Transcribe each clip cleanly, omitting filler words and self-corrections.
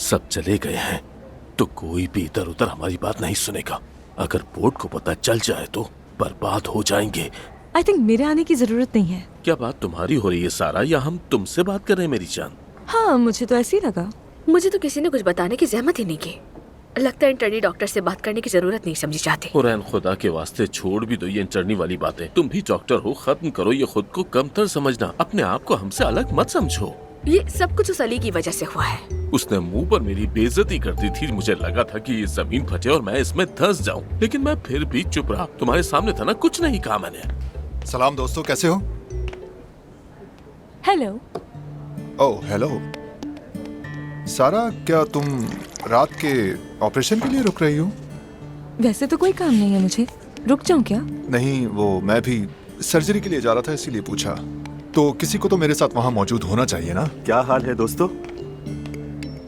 सब चले गए हैं तो कोई भी इधर उधर हमारी बात नहीं सुनेगा। अगर बोर्ड को पता चल जाए तो बर्बाद हो जाएंगे। आई थिंक मेरे आने की जरूरत नहीं है। क्या बात तुम्हारी हो रही है सारा, या हम तुमसे बात कर रहे हैं मेरी जान? हाँ, मुझे तो ऐसे ही लगा। मुझे तो किसी ने कुछ बताने की जहमत ही नहीं की। लगता है इंटर्नी डॉक्टर से बात करने की जरूरत नहीं समझी जाती। हुरैन, खुदा के वास्ते छोड़ भी दो ये इंटर्नी वाली बातें। तुम भी डॉक्टर हो, खत्म करो ये खुद को कमतर समझना। अपने आप को हमसे अलग मत समझो। ये सब कुछ उस अली की वजह से हुआ है। उसने मुंह पर मेरी बेइज्जती कर दी थी। मुझे लगा था कि ये जमीन फटे और मैं इसमें धंस जाऊं, लेकिन मैं फिर भी चुप रहा। तुम्हारे सामने था ना, कुछ नहीं कहा मैंने। सलाम दोस्तों, कैसे हो? हेलो। ओह हेलो सारा, क्या तुम रात के ऑपरेशन के लिए रुक रही हो? वैसे तो कोई काम नहीं है मुझे, रुक जाऊं क्या? नहीं, वो मैं भी सर्जरी के लिए जा रहा था इसीलिए पूछा। तो किसी को तो मेरे साथ वहाँ मौजूद होना चाहिए ना। क्या हाल है दोस्तों?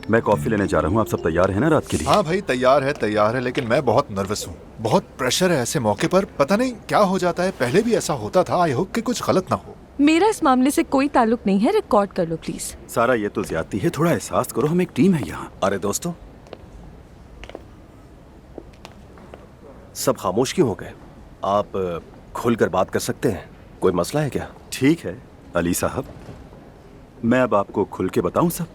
मैं कॉफी लेने जा रहा हूँ। आप सब तैयार हैं ना रात के लिए? हाँ भाई, तैयार है, लेकिन मैं बहुत नर्वस हूँ। बहुत प्रेशर है ऐसे मौके पर। पता नहीं क्या हो जाता है, पहले भी ऐसा होता था। आई होप कि कुछ गलत ना हो। मेरा इस मामले से कोई ताल्लुक नहीं है। रिकॉर्ड कर लो प्लीज। सारा, ये तो ज्यादती है, थोड़ा एहसास करो, हम एक टीम है यहाँ। अरे दोस्तों, सब खामोश क्यों हो गए? आप खुलकर बात कर सकते हैं। कोई मसला है क्या? ठीक है अली साहब, मैं अब आपको खुल के बताऊं सब।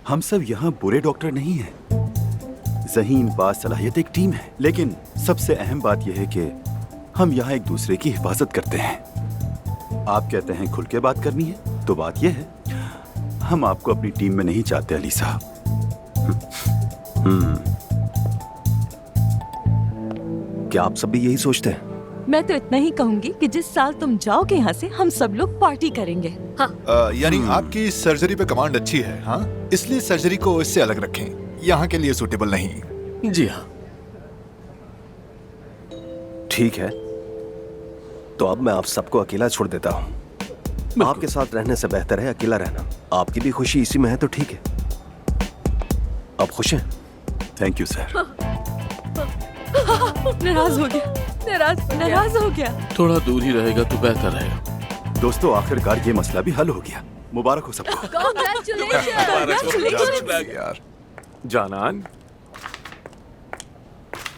हम सब यहाँ बुरे डॉक्टर नहीं हैं। ज़हीन बासलाहियत एक टीम है, लेकिन सबसे अहम बात यह है कि हम यहाँ एक दूसरे की हिफाजत करते हैं। आप कहते हैं खुल के बात करनी है, तो बात यह है हम आपको अपनी टीम में नहीं चाहते अली साहब। क्या आप सब भी यही सोचते हैं? मैं तो इतना ही कहूंगी कि जिस साल तुम जाओगे यहाँ से, हम सब लोग पार्टी करेंगे। हाँ। यानी आपकी सर्जरी पे कमांड अच्छी है, हाँ? इसलिए सर्जरी को इससे अलग रखें, यहाँ के लिए सूटेबल नहीं। जी हाँ। ठीक है, तो अब मैं आप सबको अकेला छोड़ देता हूँ। आपके साथ रहने से बेहतर है अकेला रहना। आपकी भी खुशी इसी में है तो ठीक है। आप खुश हैं? Thank you sir. नाराज हो गया, नाराज हो गया। थोड़ा दूर ही रहेगा तो बेहतर रहेगा। दोस्तों, आखिरकार ये मसला भी हल हो गया। मुबारक हो सबको। यार जानान।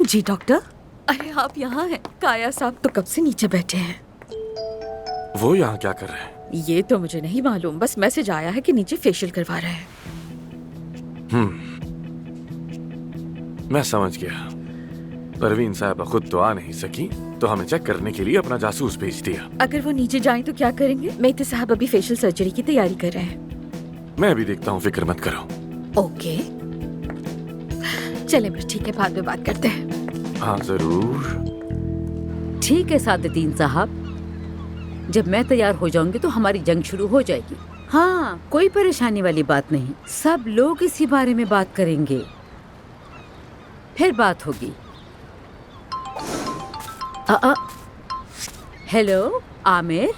जी डॉक्टर। अरे आप यहाँ हैं? काया साहब तो कब से नीचे बैठे हैं। वो यहाँ क्या कर रहे हैं? ये तो मुझे नहीं मालूम, बस मैसेज आया है कि नीचे फेशियल करवा रहे हैं। मैं समझ गया। परवीन साहब खुद तो आ नहीं सकी, तो हमें चेक करने के लिए अपना जासूस भेज दिया। अगर वो नीचे जाएं तो क्या करेंगे? मेहती साहब अभी फेशियल सर्जरी की तैयारी कर रहे हैं। मैं भी देखता हूँ, फिक्र मत करो। ओके, चलें फिर, ठीक है, बाद में बात करते हैं। हाँ जरूर। ठीक है सादतीन साहब, जब मैं तैयार हो जाऊंगी तो हमारी जंग शुरू हो जाएगी। हाँ, कोई परेशानी वाली बात नहीं, सब लोग इसी बारे में बात करेंगे, फिर बात होगी। हेलो आमिर,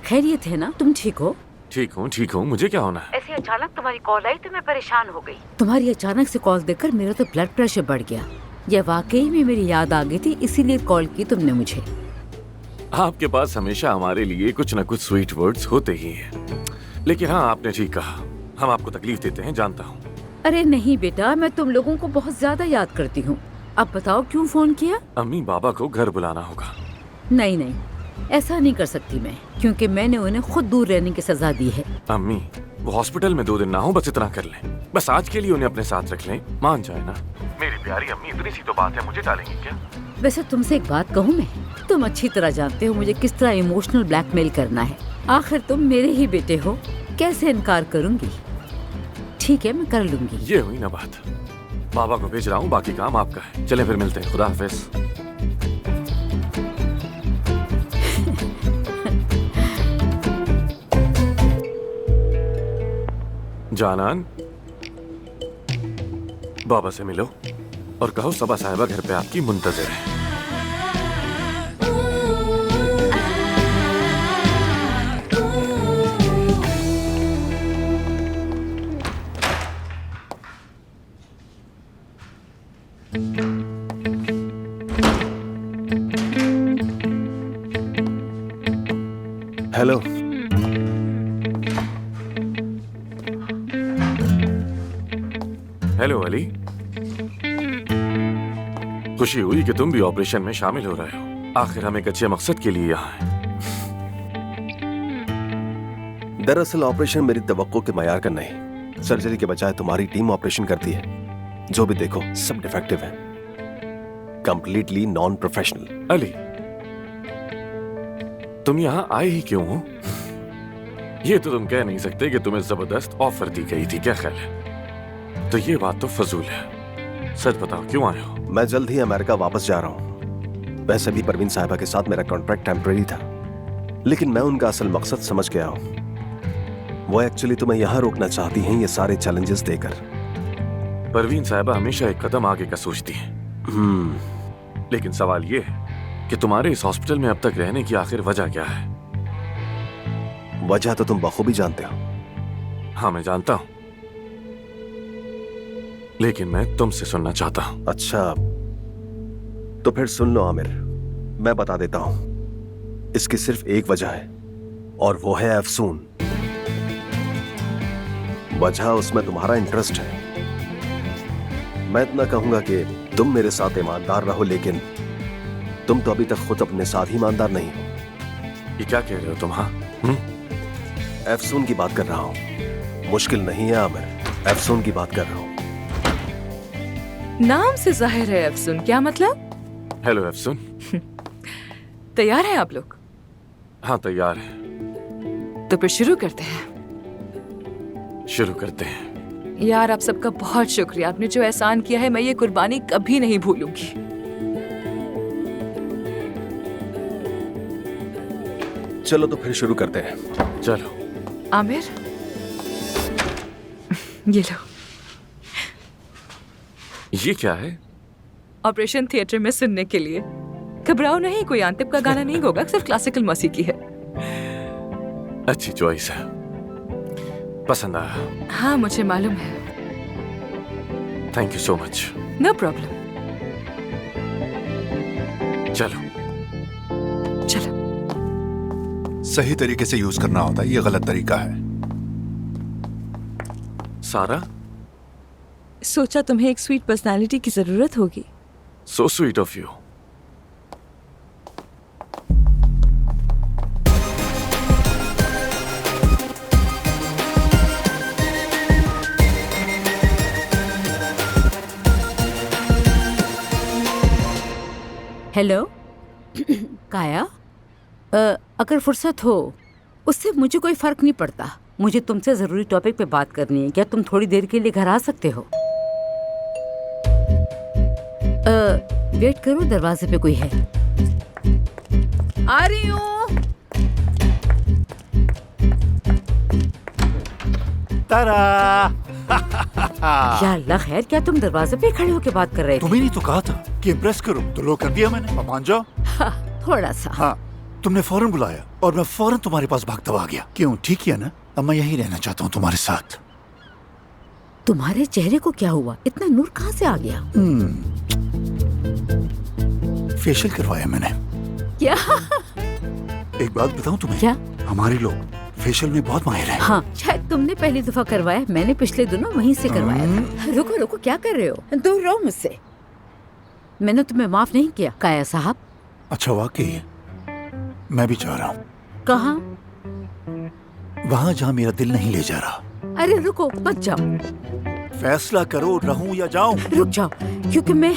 खैरियत है ना? तुम ठीक हो? ठीक हूँ, मुझे क्या होना है? ऐसे अचानक तुम्हारी कॉल आई तो मैं परेशान हो गई। तुम्हारी अचानक से कॉल देखकर मेरा तो ब्लड प्रेशर बढ़ गया। यह वाकई में मेरी याद आ गई थी, इसीलिए कॉल की तुमने मुझे। आपके पास हमेशा हमारे लिए कुछ न कुछ स्वीट वर्ड्स होते ही हैं। लेकिन हाँ, आपने ठीक कहा, हम आपको तकलीफ देते हैं, जानता हूँ। अरे नहीं बेटा, मैं तुम लोगों को बहुत ज्यादा याद करती हूँ। अब बताओ क्यों फोन किया? अम्मी बाबा को घर बुलाना होगा। नहीं, ऐसा नहीं कर सकती मैं, क्योंकि मैंने उन्हें खुद दूर रहने की सजा दी है। अम्मी, वो हॉस्पिटल में 2 दिन ना हो, बस इतना कर लें। बस आज के लिए उन्हें अपने साथ रख लें, मान जाए ना। मेरी प्यारी अम्मी, इतनी सी तो बात है, मुझे टालेंगी क्या? वैसे तुमसे एक बात कहूँ मैं, तुम अच्छी तरह जानते हो मुझे किस तरह इमोशनल ब्लैकमेल करना है। आखिर तुम मेरे ही बेटे हो, कैसे इनकार करूँगी? ठीक है, मैं कर लूंगी। ये हुई ना बात। बाबा को भेज रहा हूँ, बाकी काम आपका है। चलें फिर मिलते हैं, खुदा हाफिज। जानान, बाबा से मिलो और कहो सबा साहिबा घर पे आपकी मुंतजर है। हेलो। हेलो अली। खुशी हुई कि तुम भी ऑपरेशन में शामिल हो रहे हो। आखिर हम एक अच्छे मकसद के लिए यहाँ हैं। दरअसल ऑपरेशन मेरी तवक्को के मयार का नहीं। सर्जरी के बजाय तुम्हारी टीम ऑपरेशन करती है। जो भी देखो सब डिफेक्टिव है, कंप्लीटली नॉन प्रोफेशनल। अली, तुम यहाँ आए ही क्यों हो? ये तो तुम कह नहीं सकते कि तुम्हें जबरदस्त ऑफर दी गई थी, क्या ख्याल है? तो ये बात तो फजूल है। सच बताओ क्यों आए हो? मैं जल्द ही अमेरिका वापस जा रहा हूँ। वैसे भी परवीन साहिबा के साथ मेरा कॉन्ट्रैक्ट टेम्परेरी था, लेकिन मैं उनका असल मकसद समझ गया हूँ। वो एक्चुअली तुम्हें यहाँ रोकना चाहती हैं, ये सारे चैलेंजेस देकर। परवीन साहिबा हमेशा एक कदम आगे का सोचती हैं। लेकिन सवाल ये है कि तुम्हारे इस हॉस्पिटल में अब तक रहने की आखिर वजह क्या है? वजह तो तुम बखूबी जानते हो। हाँ मैं जानता हूं, लेकिन मैं तुमसे सुनना चाहता हूं। अच्छा तो फिर सुन लो आमिर, मैं बता देता हूं। इसकी सिर्फ एक वजह है और वो है अफसून। वजह उसमें तुम्हारा इंटरेस्ट है। मैं इतना कहूंगा कि तुम मेरे साथ ईमानदार रहो, लेकिन तुम तो अभी तक खुद अपने साथ ईमानदार नहीं हो। ये क्या कह रहे हो तुम? हाँ अफसून की बात कर रहा हूं। मुश्किल नहीं है आमिर, अफसून की बात कर रहा हूं। नाम से जाहिर है अफसून, क्या मतलब? हेलो अफसून। तैयार हैं आप लोग? हाँ तैयार है। तो फिर शुरू करते हैं। शुरू करते हैं। यार आप सबका बहुत शुक्रिया, आपने जो एहसान किया है मैं ये कुर्बानी कभी नहीं भूलूंगी। चलो तो फिर शुरू करते हैं। चलो। आमिर ये लो। ये क्या है? ऑपरेशन थिएटर में सुनने के लिए। घबराओ नहीं, कोई आंतिब का गाना नहीं होगा, सिर्फ क्लासिकल मौसीकी है। अच्छी चॉइस है, पसंद आया। हाँ मुझे मालूम है। Thank you so much. No problem. चलो चलो। सही तरीके से यूज करना होता है, ये गलत तरीका है। सारा, सोचा तुम्हें एक स्वीट पर्सनालिटी की जरूरत होगी। So sweet of you. Hello काया, अगर फुर्सत हो उससे मुझे कोई फर्क नहीं पड़ता। मुझे तुमसे जरूरी टॉपिक पे बात करनी है। क्या तुम थोड़ी देर के लिए घर आ सकते हो? वेट करो, दरवाजे पे कोई है। आ रही हूँ। या अल्लाह खैर, क्या तुम दरवाजे पे खड़े होकर बात कर रहे थे? तुम्हें नहीं तो कहा था कि इम्प्रेस करूं, तो लो कर दिया मैंने। अब मान जाओ। थोड़ा सा। हाँ, तुमने फौरन बुलाया और मैं फौरन तुम्हारे पास भागता हुआ आ गया। क्यों, ठीक है ना? अब मैं यहीं रहना चाहता हूँ तुम्हारे साथ। तुम्हारे चेहरे को क्या हुआ? इतना नूर कहाँ से आ गया? फेशियल करवाया मैंने। क्या? एक बात बताऊं तुम्हें? क्या? हमारे लोग फेशियल में बहुत माहिर हैं। हाँ, शायद तुमने पहली दफा करवाया, मैंने पिछले दिनों वहीं से करवाया था। रुको रुको, क्या कर रहे हो? दूर रहो मुझसे। मैंने तुम्हें माफ नहीं किया काया साहब। अच्छा वाकई मैं भी चाह रहा हूँ। कहाँ? वहाँ जहाँ मेरा दिल नहीं ले जा रहा। अरे रुको, मत जाओ। फैसला करो, रहूं या जाऊं। रुक जाओ, क्योंकि मैं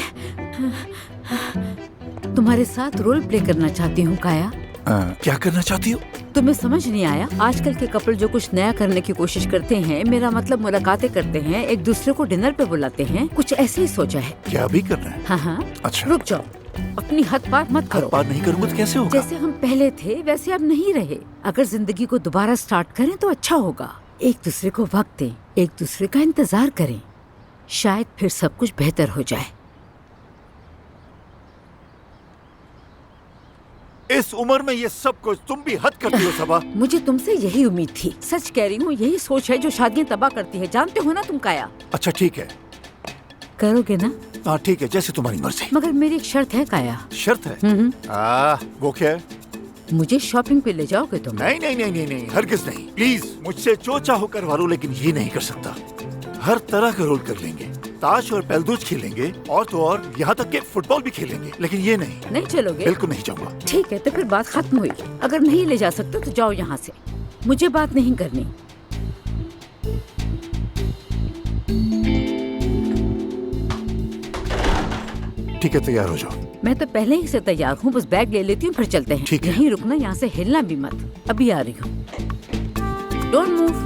तुम्हारे साथ रोल प्ले करना चाहती हूँ काया। क्या करना चाहती हो? तुम्हें समझ नहीं आया? आजकल के कपल जो कुछ नया करने की कोशिश करते हैं, मेरा मतलब मुलाकातें करते हैं, एक दूसरे को डिनर पे बुलाते हैं, कुछ ऐसे ही सोचा है। क्या भी करना है? हाँ हाँ। अच्छा रुक जाओ, अपनी हद पार मत करो। हद पार नहीं करूंगा तो कैसे होगा? जैसे हम पहले थे वैसे अब नहीं रहे। अगर जिंदगी को दोबारा स्टार्ट करें तो अच्छा होगा। एक दूसरे को वक्त दें, एक दूसरे का इंतजार करें, शायद फिर सब कुछ बेहतर हो जाए। इस उम्र में ये सब कुछ तुम भी हद करती हो सबा। मुझे तुमसे यही उम्मीद थी। सच कह रही हूँ, यही सोच है जो शादियां तबाह करती है। जानते हो ना तुम काया। अच्छा ठीक है, करोगे ना? हाँ ठीक है, जैसे तुम्हारी मर्जी। मगर मेरी एक शर्त है काया। शर्त है? वो क्या है? मुझे शॉपिंग पे ले जाओगे तुम? नहीं नहीं नहीं नहीं नहीं, हरगिज नहीं। प्लीज मुझसे जो चाहो करवा लो, लेकिन ये नहीं कर सकता। हर तरह का रोल कर लेंगे, ताश और पहलदूज खेलेंगे और तो और यहाँ तक के फुटबॉल भी खेलेंगे, लेकिन ये नहीं, नहीं चलोगे? बिल्कुल नहीं जाऊंगा। ठीक है, तो फिर बात खत्म हुई। अगर नहीं ले जा सकते तो जाओ यहाँ से, मुझे बात नहीं करनी। ठीक है, तैयार हो जाओ। मैं तो पहले ही से तैयार हूँ, बस बैग ले लेती हूँ फिर चलते हैं। ठीक है। यहीं रुकना, यहाँ से हिलना भी मत। अभी आ रही हूँ। Don't move.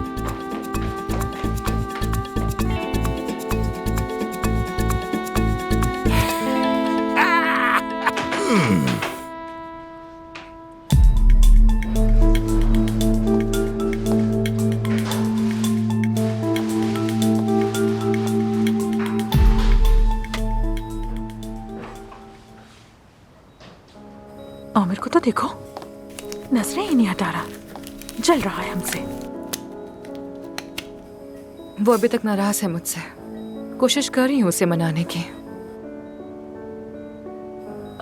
आमिर को तो देखो, नजरें ही नहीं हटा रहा, जल रहा है हमसे। वो अभी तक नाराज है मुझसे। कोशिश कर रही हूँ उसे मनाने की।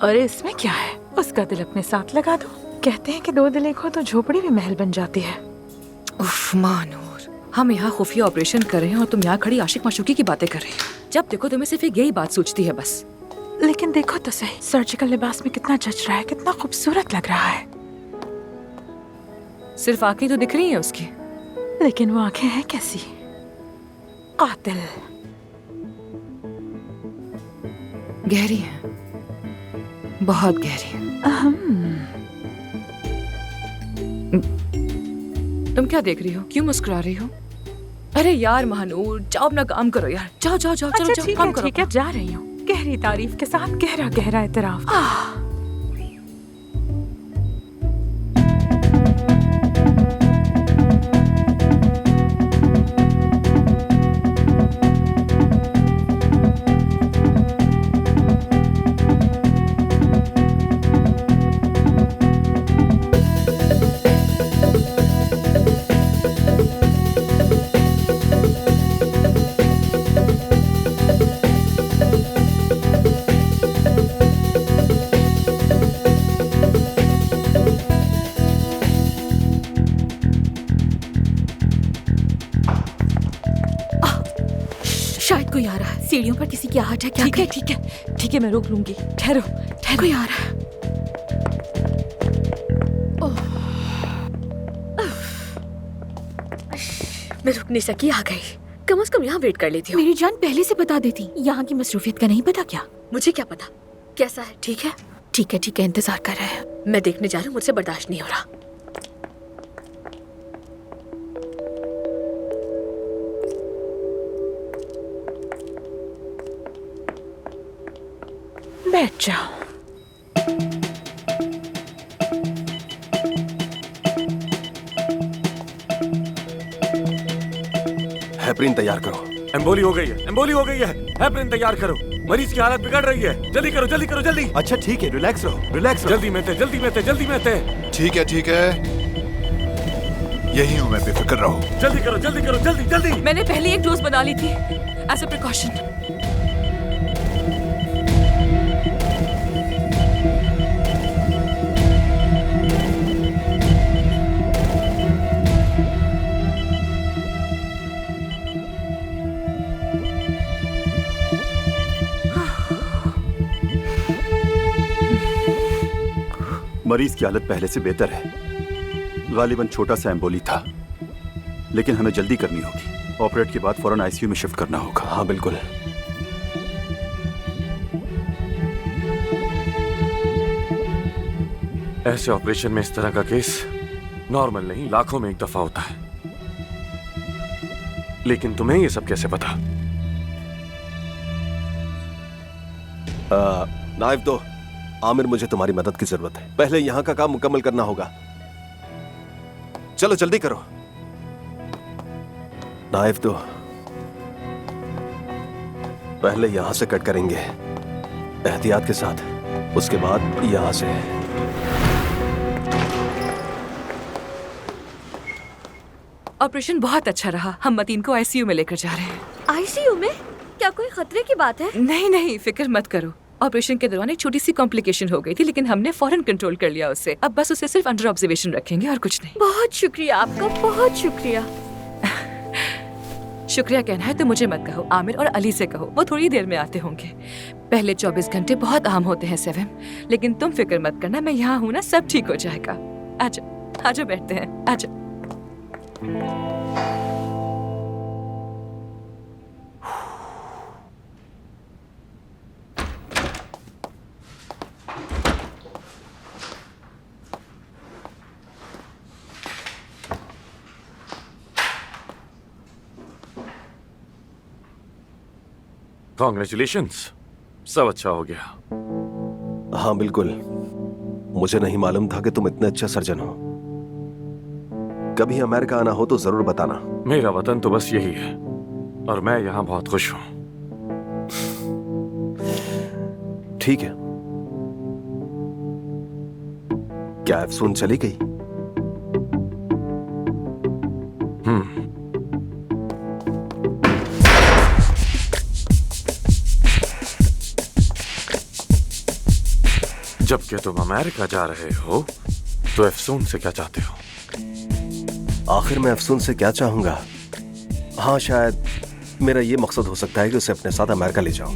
अरे इसमें क्या है, उसका दिल अपने साथ लगा दो। कहते हैं कि दो दिल एक हो तो झोपड़ी भी महल बन जाती है। उफ मानूर, हम यहाँ खुफिया ऑपरेशन कर रहे हैं और तुम यहाँ खड़ी आशिक माशूकी की बातें कर रही हो। जब देखो तुम्हें सिर्फ एक यही बात सोचती है बस। लेकिन देखो तो सही, सर्जिकल लिबास में कितना जच रहा है, कितना खूबसूरत लग रहा है। सिर्फ आंखें तो दिख रही हैं उसकी, लेकिन वो आंखें हैं कैसी? कातिल। गहरी है, बहुत गहरी। तुम क्या देख रही हो? क्यों मुस्कुरा रही हो? अरे यार महानूर, जाओ अपना काम करो यार। जाओ जाओ जाओ, चलो जाओ, काम करो। ठीक है, जा रही हूँ। गहरी तारीफ के साथ गहरा गहरा एतराफ। शायद कोई आ रहा है। सीढ़ियों पर किसी की आहट है। क्या? ठीक है, मैं रोक लूंगी। ठहरो, कोई आ रहा है। मैं रुक नहीं सकी, आ गई। कम से कम यहाँ वेट कर लेती हूँ। मेरी जान पहले से बता देती। यहाँ की मसरूफियत का नहीं पता क्या? मुझे क्या पता कैसा है। ठीक है, इंतजार कर रहे हैं। मैं देखने जा रही हूँ, मुझसे बर्दाश्त नहीं हो रहा। बैठ जाओ। हेपरिन तैयार करो। एम्बोली हो गई है, हेपरिन तैयार करो। मरीज की हालत बिगड़ रही है। जल्दी करो, जल्दी। अच्छा ठीक है, रिलैक्स रहो। जल्दी में थे। ठीक है, यही हूँ मैं, बेफिक्र रहो। जल्दी। मैंने पहले एक डोज बना ली थी एज अ प्रिकॉशन। मरीज की हालत पहले से बेहतर है। गालिबन छोटा सा एम्बोली था, लेकिन हमें जल्दी करनी होगी। ऑपरेट के बाद फौरन आईसीयू में शिफ्ट करना होगा। हाँ बिल्कुल। ऐसे ऑपरेशन में इस तरह का केस नॉर्मल नहीं, लाखों में एक दफा होता है। लेकिन तुम्हें ये सब कैसे पता? नाइफ दो। आमिर, मुझे तुम्हारी मदद की जरूरत है। पहले यहाँ का काम मुकम्मल करना होगा। चलो जल्दी करो। नाइफ दो। पहले यहां से कट करेंगे एहतियात के साथ, उसके बाद यहां से। ऑपरेशन बहुत अच्छा रहा। हम मतीन को आईसीयू में लेकर जा रहे हैं। आईसीयू में? क्या कोई खतरे की बात है? नहीं, फिक्र मत करो। ऑपरेशन के दौरान एक छोटी सी कॉम्प्लिकेशन हो गई थी, लेकिन हमने फौरन कंट्रोल कर लिया उसे। अब बस उसे सिर्फ अंडर ऑब्जर्वेशन रखेंगे और कुछ नहीं। बहुत शुक्रिया आपका, बहुत शुक्रिया। शुक्रिया कहना है तो मुझे मत कहो, आमिर और अली से कहो, वो थोड़ी देर में आते होंगे। पहले 24 घंटे बहुत अहम होते हैं सेवन, लेकिन तुम फिक्र मत करना, मैं यहाँ हूँ ना, सब ठीक हो जाएगा। आजा आजा बैठते हैं, आजा। कॉन्ग्रेचुलेशंस, सब अच्छा हो गया। हाँ बिल्कुल, मुझे नहीं मालूम था कि तुम इतने अच्छे सर्जन हो। कभी अमेरिका आना हो तो जरूर बताना। मेरा वतन तो बस यही है और मैं यहाँ बहुत खुश हूँ। ठीक है, क्या अफसून चली गई? जबकि तुम अमेरिका जा रहे हो तो अफसून से क्या चाहते हो? आखिर मैं अफसून से क्या चाहूंगा? हाँ, शायद मेरा ये मकसद हो सकता है कि उसे अपने साथ अमेरिका ले जाऊं।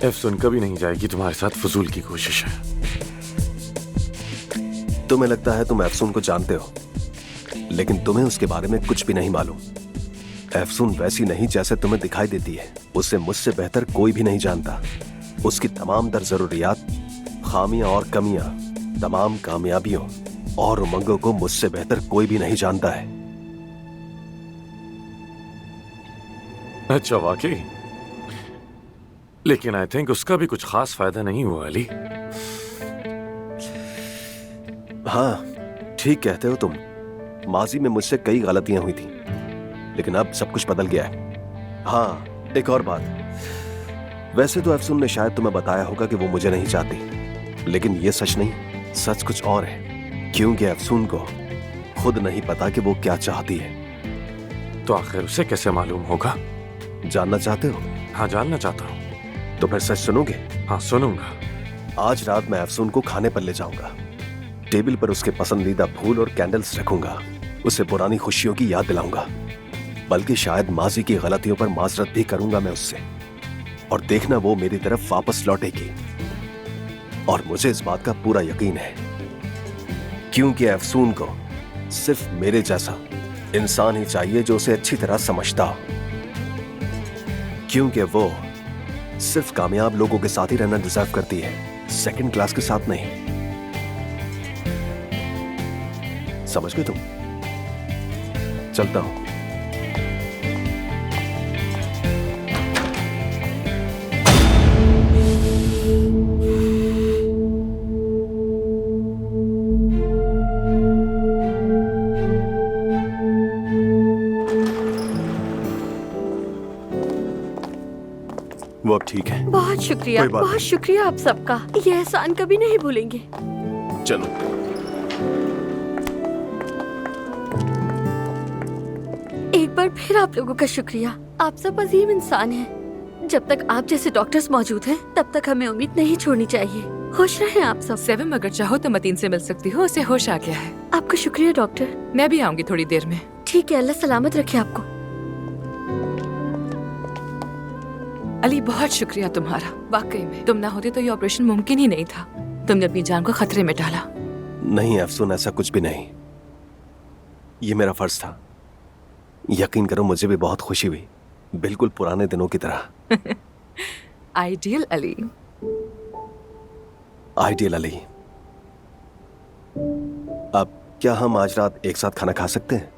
अफसून कभी नहीं जाएगी तुम्हारे साथ, फजूल की कोशिश है। तुम्हें लगता है तुम अफसून को जानते हो, लेकिन तुम्हें उसके बारे में कुछ भी नहीं मालूम। अफसून वैसी नहीं जैसे तुम्हें दिखाई देती है। उसे मुझसे बेहतर कोई भी नहीं जानता। उसकी तमाम दर जरूरियात, खामियां और कमियां, तमाम कामयाबियों और उमंगों को मुझसे बेहतर कोई भी नहीं जानता है। अच्छा, वाकई? लेकिन आई थिंक उसका भी कुछ खास फायदा नहीं हुआ अली। हाँ, ठीक कहते हो तुम। माजी में मुझसे कई गलतियां हुई थी, लेकिन अब सब कुछ बदल गया है। हाँ, एक और बात, वैसे तो अफसून ने शायद तुम्हें बताया होगा कि वो मुझे नहीं चाहती, लेकिन ये सच नहीं, सच कुछ और है। क्योंकि अफसून को खुद नहीं पता कि वो क्या चाहती है। तो आखिर उसे कैसे मालूम होगा? जानना चाहते हो? हाँ, जानना चाहता हूँ। तो फिर सच सुनोगे? हाँ, सुनूंगा। आज रात मैं अफसून को खाने पर ले जाऊंगा। टेबल पर उसके पसंदीदा फूल और कैंडल्स रखूंगा। उसे पुरानी खुशियों की याद दिलाऊंगा, बल्कि शायद माजी की गलतियों पर माजरत भी करूंगा मैं उससे। और देखना, वो मेरी तरफ वापस लौटेगी। और मुझे इस बात का पूरा यकीन है, क्योंकि अफसून को सिर्फ मेरे जैसा इंसान ही चाहिए जो उसे अच्छी तरह समझता हो। क्योंकि वो सिर्फ कामयाब लोगों के साथ ही रहना डिजर्व करती है, सेकंड क्लास के साथ नहीं। समझ गए तुम? चलता हूं। वो अब ठीक है। बहुत शुक्रिया, कोई बात बहुत शुक्रिया आप सबका। ये एहसान कभी नहीं भूलेंगे। चलो। एक बार फिर आप लोगों का शुक्रिया। आप सब अजीम इंसान हैं। जब तक आप जैसे डॉक्टर्स मौजूद हैं, तब तक हमें उम्मीद नहीं छोड़नी चाहिए। खुश रहें आप सब। सेवन, अगर चाहो तो मतीन से मिल सकती हो, उसे होश आ गया है। आपका शुक्रिया डॉक्टर। मैं भी आऊंगी थोड़ी देर में। ठीक है, अल्लाह सलामत रखे आपको। अली, बहुत शुक्रिया तुम्हारा। वाकई में तुम ना होते तो ये ऑपरेशन मुमकिन ही नहीं था। तुमने अपनी जान को खतरे में डाला। नहीं अफसून, ऐसा कुछ भी नहीं। ये मेरा फर्ज था। यकीन करो, मुझे भी बहुत खुशी हुई, बिल्कुल पुराने दिनों की तरह। आइडियल अली। आइडियल अली। अब क्या हम आज रात एक साथ खाना खा सकते हैं?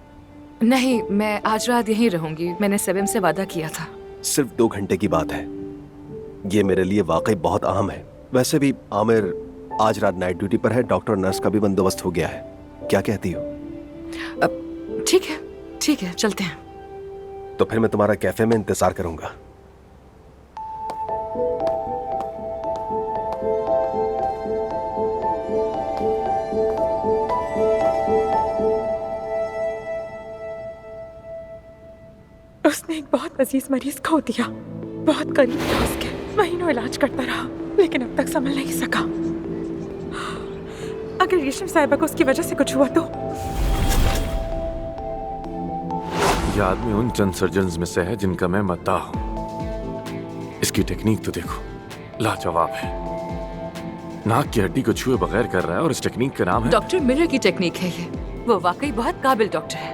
नहीं, मैं आज रात यहीं रहूंगी। मैंने सेवन से वादा किया था। सिर्फ 2 घंटे की बात है। ये मेरे लिए वाकई बहुत अहम है। वैसे भी आमिर आज रात नाइट ड्यूटी पर है। डॉक्टर नर्स का भी बंदोबस्त हो गया है। क्या कहती हो? ठीक है, ठीक है, चलते हैं। तो फिर मैं तुम्हारा कैफे में इंतजार करूंगा। उसने एक बहुत अजीज मरीज खो दिया। बहुत करीब था उसके। महीनों इलाज करता रहा, लेकिन अब तक संभल नहीं सका। अगर रेशम साहिबा को उसकी वजह से कुछ हुआ तो ये आदमी उन चंद सर्जन्स में से है जिनका मैं मद्दाह हूं। इसकी टेक्निक तो देखो, लाजवाब है। नाक की हड्डी को छुए बगैर कर रहा है और इस टेक्निक का नाम है डॉक्टर मिलर की टेक्निक है ये। वो वाकई बहुत काबिल डॉक्टर है।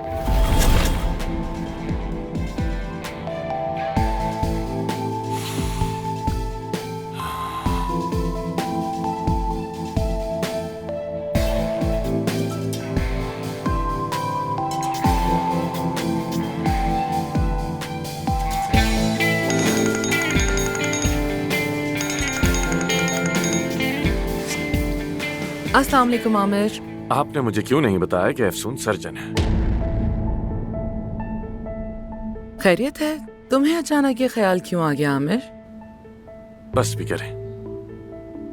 अस्सलाम वालेकुम आमिर। आपने मुझे क्यों नहीं बताया कि अफसून सर्जन है? खैरियत है? तुम्हें अचानक ये ख्याल क्यों आ गया आमिर? बस भी करें,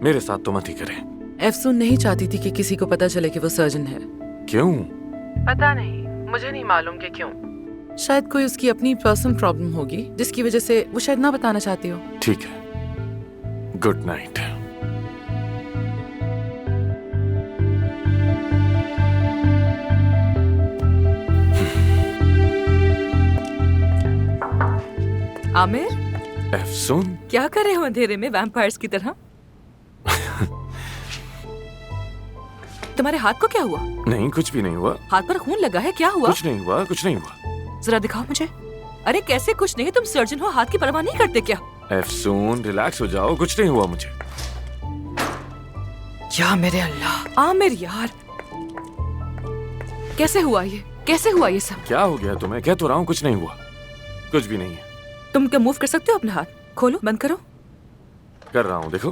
मेरे साथ तो मत ही करें। अफसून नहीं चाहती थी कि किसी को पता चले कि वो सर्जन है। क्यों? पता नहीं, मुझे नहीं मालूम कि क्यों। शायद कोई उसकी अपनी पर्सनल प्रॉब्लम होगी जिसकी वजह से वो शायद ना बताना चाहती हो। ठीक है, गुड नाइट। आमिर, अफसून, क्या कर रहे हो अंधेरे में वैम्पायर्स की तरह? तुम्हारे हाथ को क्या हुआ? नहीं, कुछ भी नहीं हुआ। हाथ पर खून लगा है, क्या हुआ? कुछ नहीं हुआ, कुछ नहीं हुआ। जरा दिखाओ मुझे। अरे कैसे कुछ नहीं? तुम सर्जन हो, हाथ की परवाह नहीं करते क्या? अफसून, रिलैक्स हो जाओ, कुछ नहीं हुआ मुझे। या मेरे अल्लाह, आमिर यार, कैसे हुआ ये? कैसे हुआ ये सब? क्या हो गया तुम्हें? कह तो रहा हूँ कुछ नहीं हुआ, कुछ भी नहीं है। तुम क्या मूव कर सकते हो अपना हाथ? खोलो, बंद करो। कर रहा हूँ, देखो।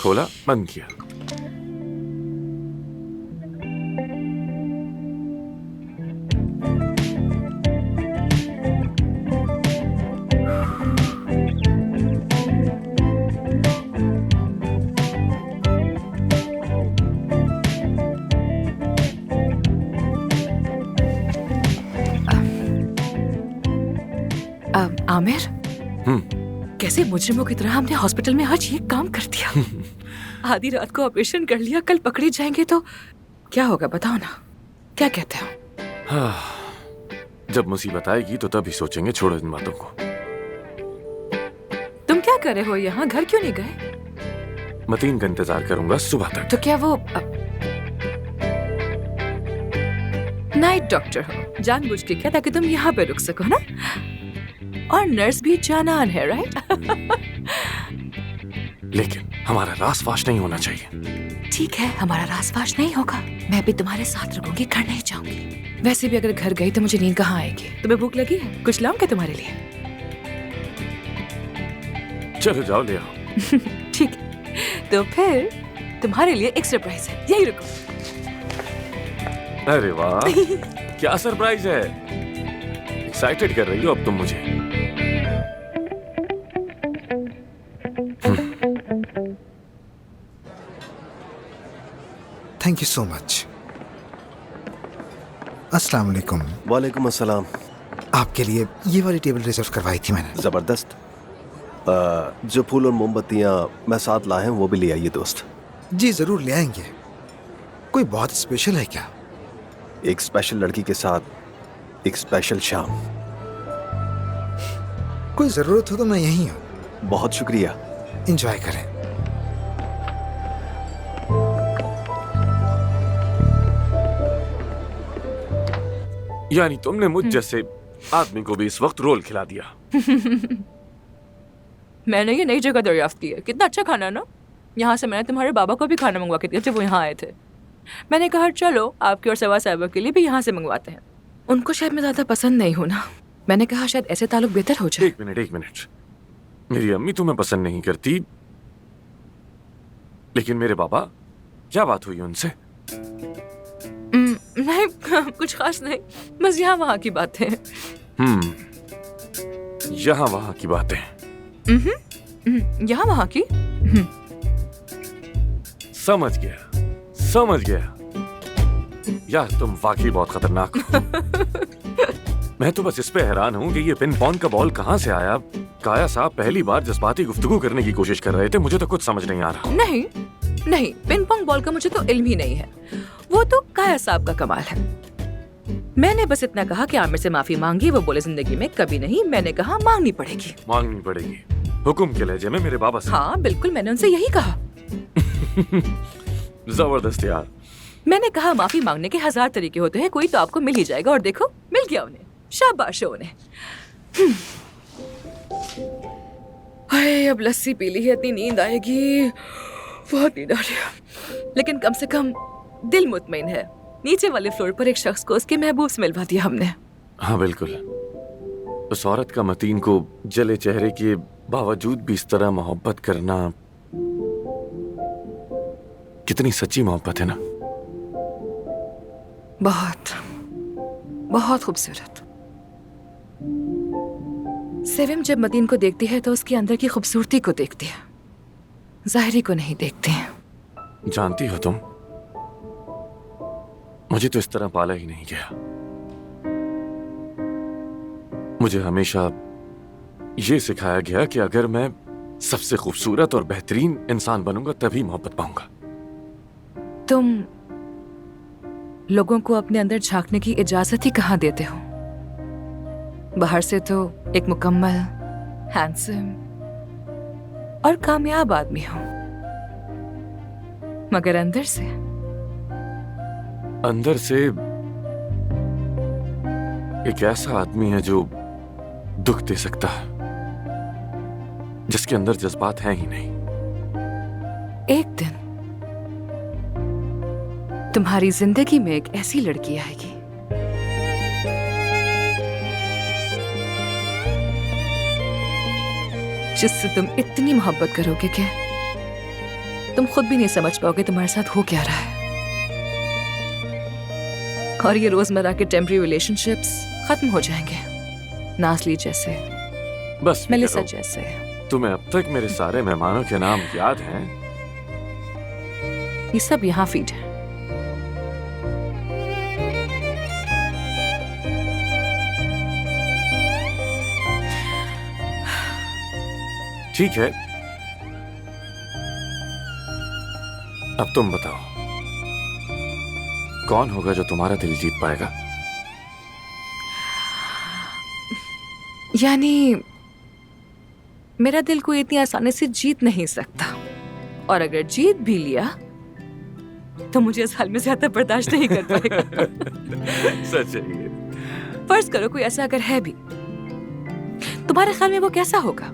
खोला, बंद किया। आमिर, कैसे मुजरिमों की तरह हमने हॉस्पिटल में आज ये काम कर दिया। आधी रात को ऑपरेशन कर लिया, कल पकड़े जाएंगे तो क्या होगा बताओ ना, क्या कहते हो? जब मुसीबत आएगी तो तभी सोचेंगे, छोड़ो इन बातों को। तुम क्या कर रहे हो यहाँ? घर क्यों नहीं गए? मतीन का इंतजार करूंगा सुबह तक। तो क्या वो नाइट डॉक्टर हो जानबूझ के क्या, ताकि तुम यहाँ पे रुक सको ना? और नर्स भी जानान है, राइट? लेकिन हमारा रास-फाश नहीं होना चाहिए। ठीक है, हमारा रास-फाश नहीं होगा। मैं भी तुम्हारे साथ रुकूंगी, घर नहीं जाऊंगी। वैसे भी अगर घर गई तो मुझे नींद कहाँ आएगी? तुम्हें भूख लगी है? कुछ लाऊं क्या तुम्हारे लिए? चलो जाओ, ले आओ। ठीक है, तो फिर तुम्हारे लिए एक सरप्राइज है, यही रुको। अरे वाह, क्या सरप्राइज है! एक्साइटेड कर रही हो अब तुम मुझे। Thank you so much. अस्सलाम वालेकुम। वालेकुम अस्सलाम। आपके लिए ये वाली टेबल रिजर्व करवाई थी मैंने। जबरदस्त। जो फूल और मोमबत्तियाँ मैं साथ लाए हैं वो भी ले आइए दोस्त। जी जरूर ले आएंगे। कोई बहुत स्पेशल है क्या? एक स्पेशल लड़की के साथ एक स्पेशल शाम। कोई जरूरत हो तो मैं यहीं हूँ। बहुत शुक्रिया। एंजॉय करें। यानी तुमने मुझ जैसे आदमी को भी इस वक्त रोल खिला दिया। मैंने ये नई जगह दरियाफ्त की है, कितना अच्छा खाना ना। यहाँ से मैंने तुम्हारे बाबा को भी खाना मंगवा के दिया जब वो यहाँ आए थे। मैंने कहा चलो आपकी और सवा साहिबा के लिए भी यहाँ से मंगवाते हैं। उनको शायद मैं ज्यादा पसंद नहीं हूँ ना। मैंने कहा शायद ऐसे ताल्लुक बेहतर हो जाए। एक मिनट। मेरी अम्मी तुम्हें पसंद नहीं करती, लेकिन मेरे बाबा, क्या बात हुई उनसे? नहीं, कुछ खास नहीं, बस यहाँ वहाँ की बातें। यहाँ वहाँ की बातें। यहाँ वहाँ की। समझ गया। यार तुम वाकई बहुत खतरनाक हो। मैं तो बस इस पे हैरान हूँ कि ये पिन पॉन का बॉल कहाँ से आया। काया साहब पहली बार जज्बाती गुफ्तगू करने की कोशिश कर रहे थे, मुझे तो कुछ समझ नहीं आ रहा। नहीं, पिन पॉन्ग बॉल का मुझे तो इल्म ही नहीं है। वो तो काया साहब का कमाल है। मैंने बस इतना कहा कि आमिर से माफी मांगी, वो बोले जिंदगी में कभी नहीं। मैंने कहा मांगनी पड़ेगी। मांगनी पड़ेगी, हुक्म के लहजे में मेरे बाबा से। हाँ बिल्कुल, मैंने उनसे यही कहा। जबरदस्त यार। मैंने कहा माफी मांगने के 1000 तरीके होते हैं, कोई तो आपको मिल ही जाएगा। और देखो मिल गया उन्हें, शाबाश है उन्हें। हाय, अब लस्सी पी ली है, इतनी नींद आएगी, बहुत नींद आ रही है। लेकिन कम से कम दिल मुतमईन है। नीचे वाले फ्लोर पर एक शख्स को उसके महबूब से मिलवा दिया हमने। हाँ बिल्कुल, उस औरत का मतीन को जले चेहरे के बावजूद भी इस तरह मोहब्बत करना कितनी सच्ची मोहब्बत है ना। बहुत बहुत खूबसूरत। सेविम जब मतीन को देखती है तो उसके अंदर की खूबसूरती को देखती है, जाहिरी को नहीं देखती है। जानती हो तुम, मुझे तो इस तरह पाला ही नहीं गया। मुझे हमेशा ये सिखाया गया कि अगर मैं सबसे खूबसूरत और बेहतरीन इंसान बनूंगा तभी मोहब्बत पाऊंगा। तुम लोगों को अपने अंदर झांकने की इजाजत ही कहाँ देते हो? बाहर से तो एक मुकम्मल, हैंडसम और कामयाब आदमी हो, मगर अंदर से एक ऐसा आदमी है जो दुख दे सकता है, जिसके अंदर जज्बात हैं ही नहीं। एक दिन तुम्हारी जिंदगी में एक ऐसी लड़की आएगी जिससे तुम इतनी मोहब्बत करोगे कि तुम खुद भी नहीं समझ पाओगे तुम्हारे साथ हो क्या रहा है। और ये रोजमर्रा के टेम्पररी रिलेशनशिप्स खत्म हो जाएंगे, नासली जैसे, बस मेलिसा जैसे। तुम्हें अब तक मेरे सारे मेहमानों के नाम याद हैं? ये सब यहाँ फीड है। ठीक है, अब तुम बताओ कौन होगा जो तुम्हारा दिल जीत पाएगा? यानी मेरा दिल कोई इतनी आसानी से जीत नहीं सकता, और अगर जीत भी लिया तो मुझे इस हाल में ज्यादा बर्दाश्त नहीं कर पाएगा। सच है ये। फर्ज करो कोई ऐसा अगर है भी, तुम्हारे ख्याल में वो कैसा होगा?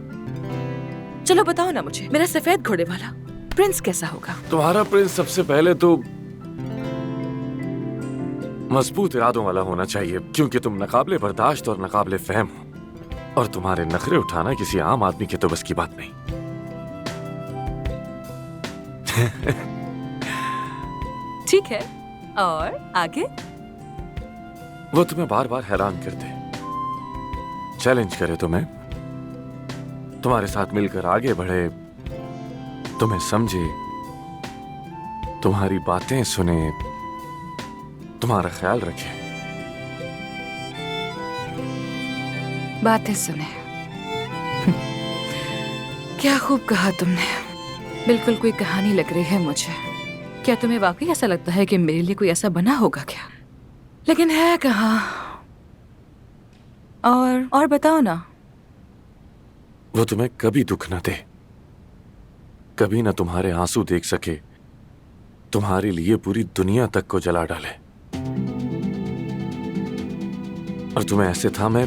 चलो बताओ ना मुझे, मेरा सफेद घोड़े वाला प्रिंस कैसा होगा? तुम्हारा प्रिंस सबसे पहले तो मजबूत इरादों वाला होना चाहिए, क्योंकि तुम नकाबले बर्दाश्त और नकाबले फहम हो, और तुम्हारे नखरे उठाना किसी आम आदमी के तो बस की बात नहीं। ठीक है, और आगे? वो तुम्हें बार बार हैरान कर दे, चैलेंज करे तुम्हें, तुम्हारे साथ मिलकर आगे बढ़े, तुम्हें समझे, तुम्हारी बातें सुने, तुम्हारा ख्याल रखे। बातें सुने। क्या खूब कहा तुमने, बिल्कुल कोई कहानी लग रही है मुझे। क्या तुम्हें वाकई ऐसा लगता है कि मेरे लिए कोई ऐसा बना होगा क्या? लेकिन है कहाँ? और बताओ ना। वो तुम्हें कभी दुख न दे, कभी ना तुम्हारे आंसू देख सके, तुम्हारे लिए पूरी दुनिया तक को जला डाले, और तुम्हें ऐसे थामे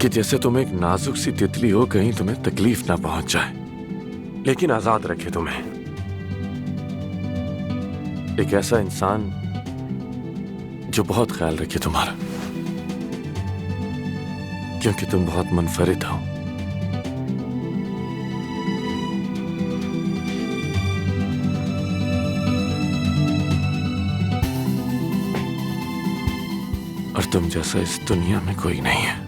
कि जैसे तुम एक नाजुक सी तितली हो, कहीं तुम्हें तकलीफ ना पहुंच जाए, लेकिन आजाद रखे तुम्हें। एक ऐसा इंसान जो बहुत ख्याल रखे तुम्हारा, क्योंकि तुम बहुत मुनफरिद हो। और तुम जैसा इस दुनिया में कोई नहीं है।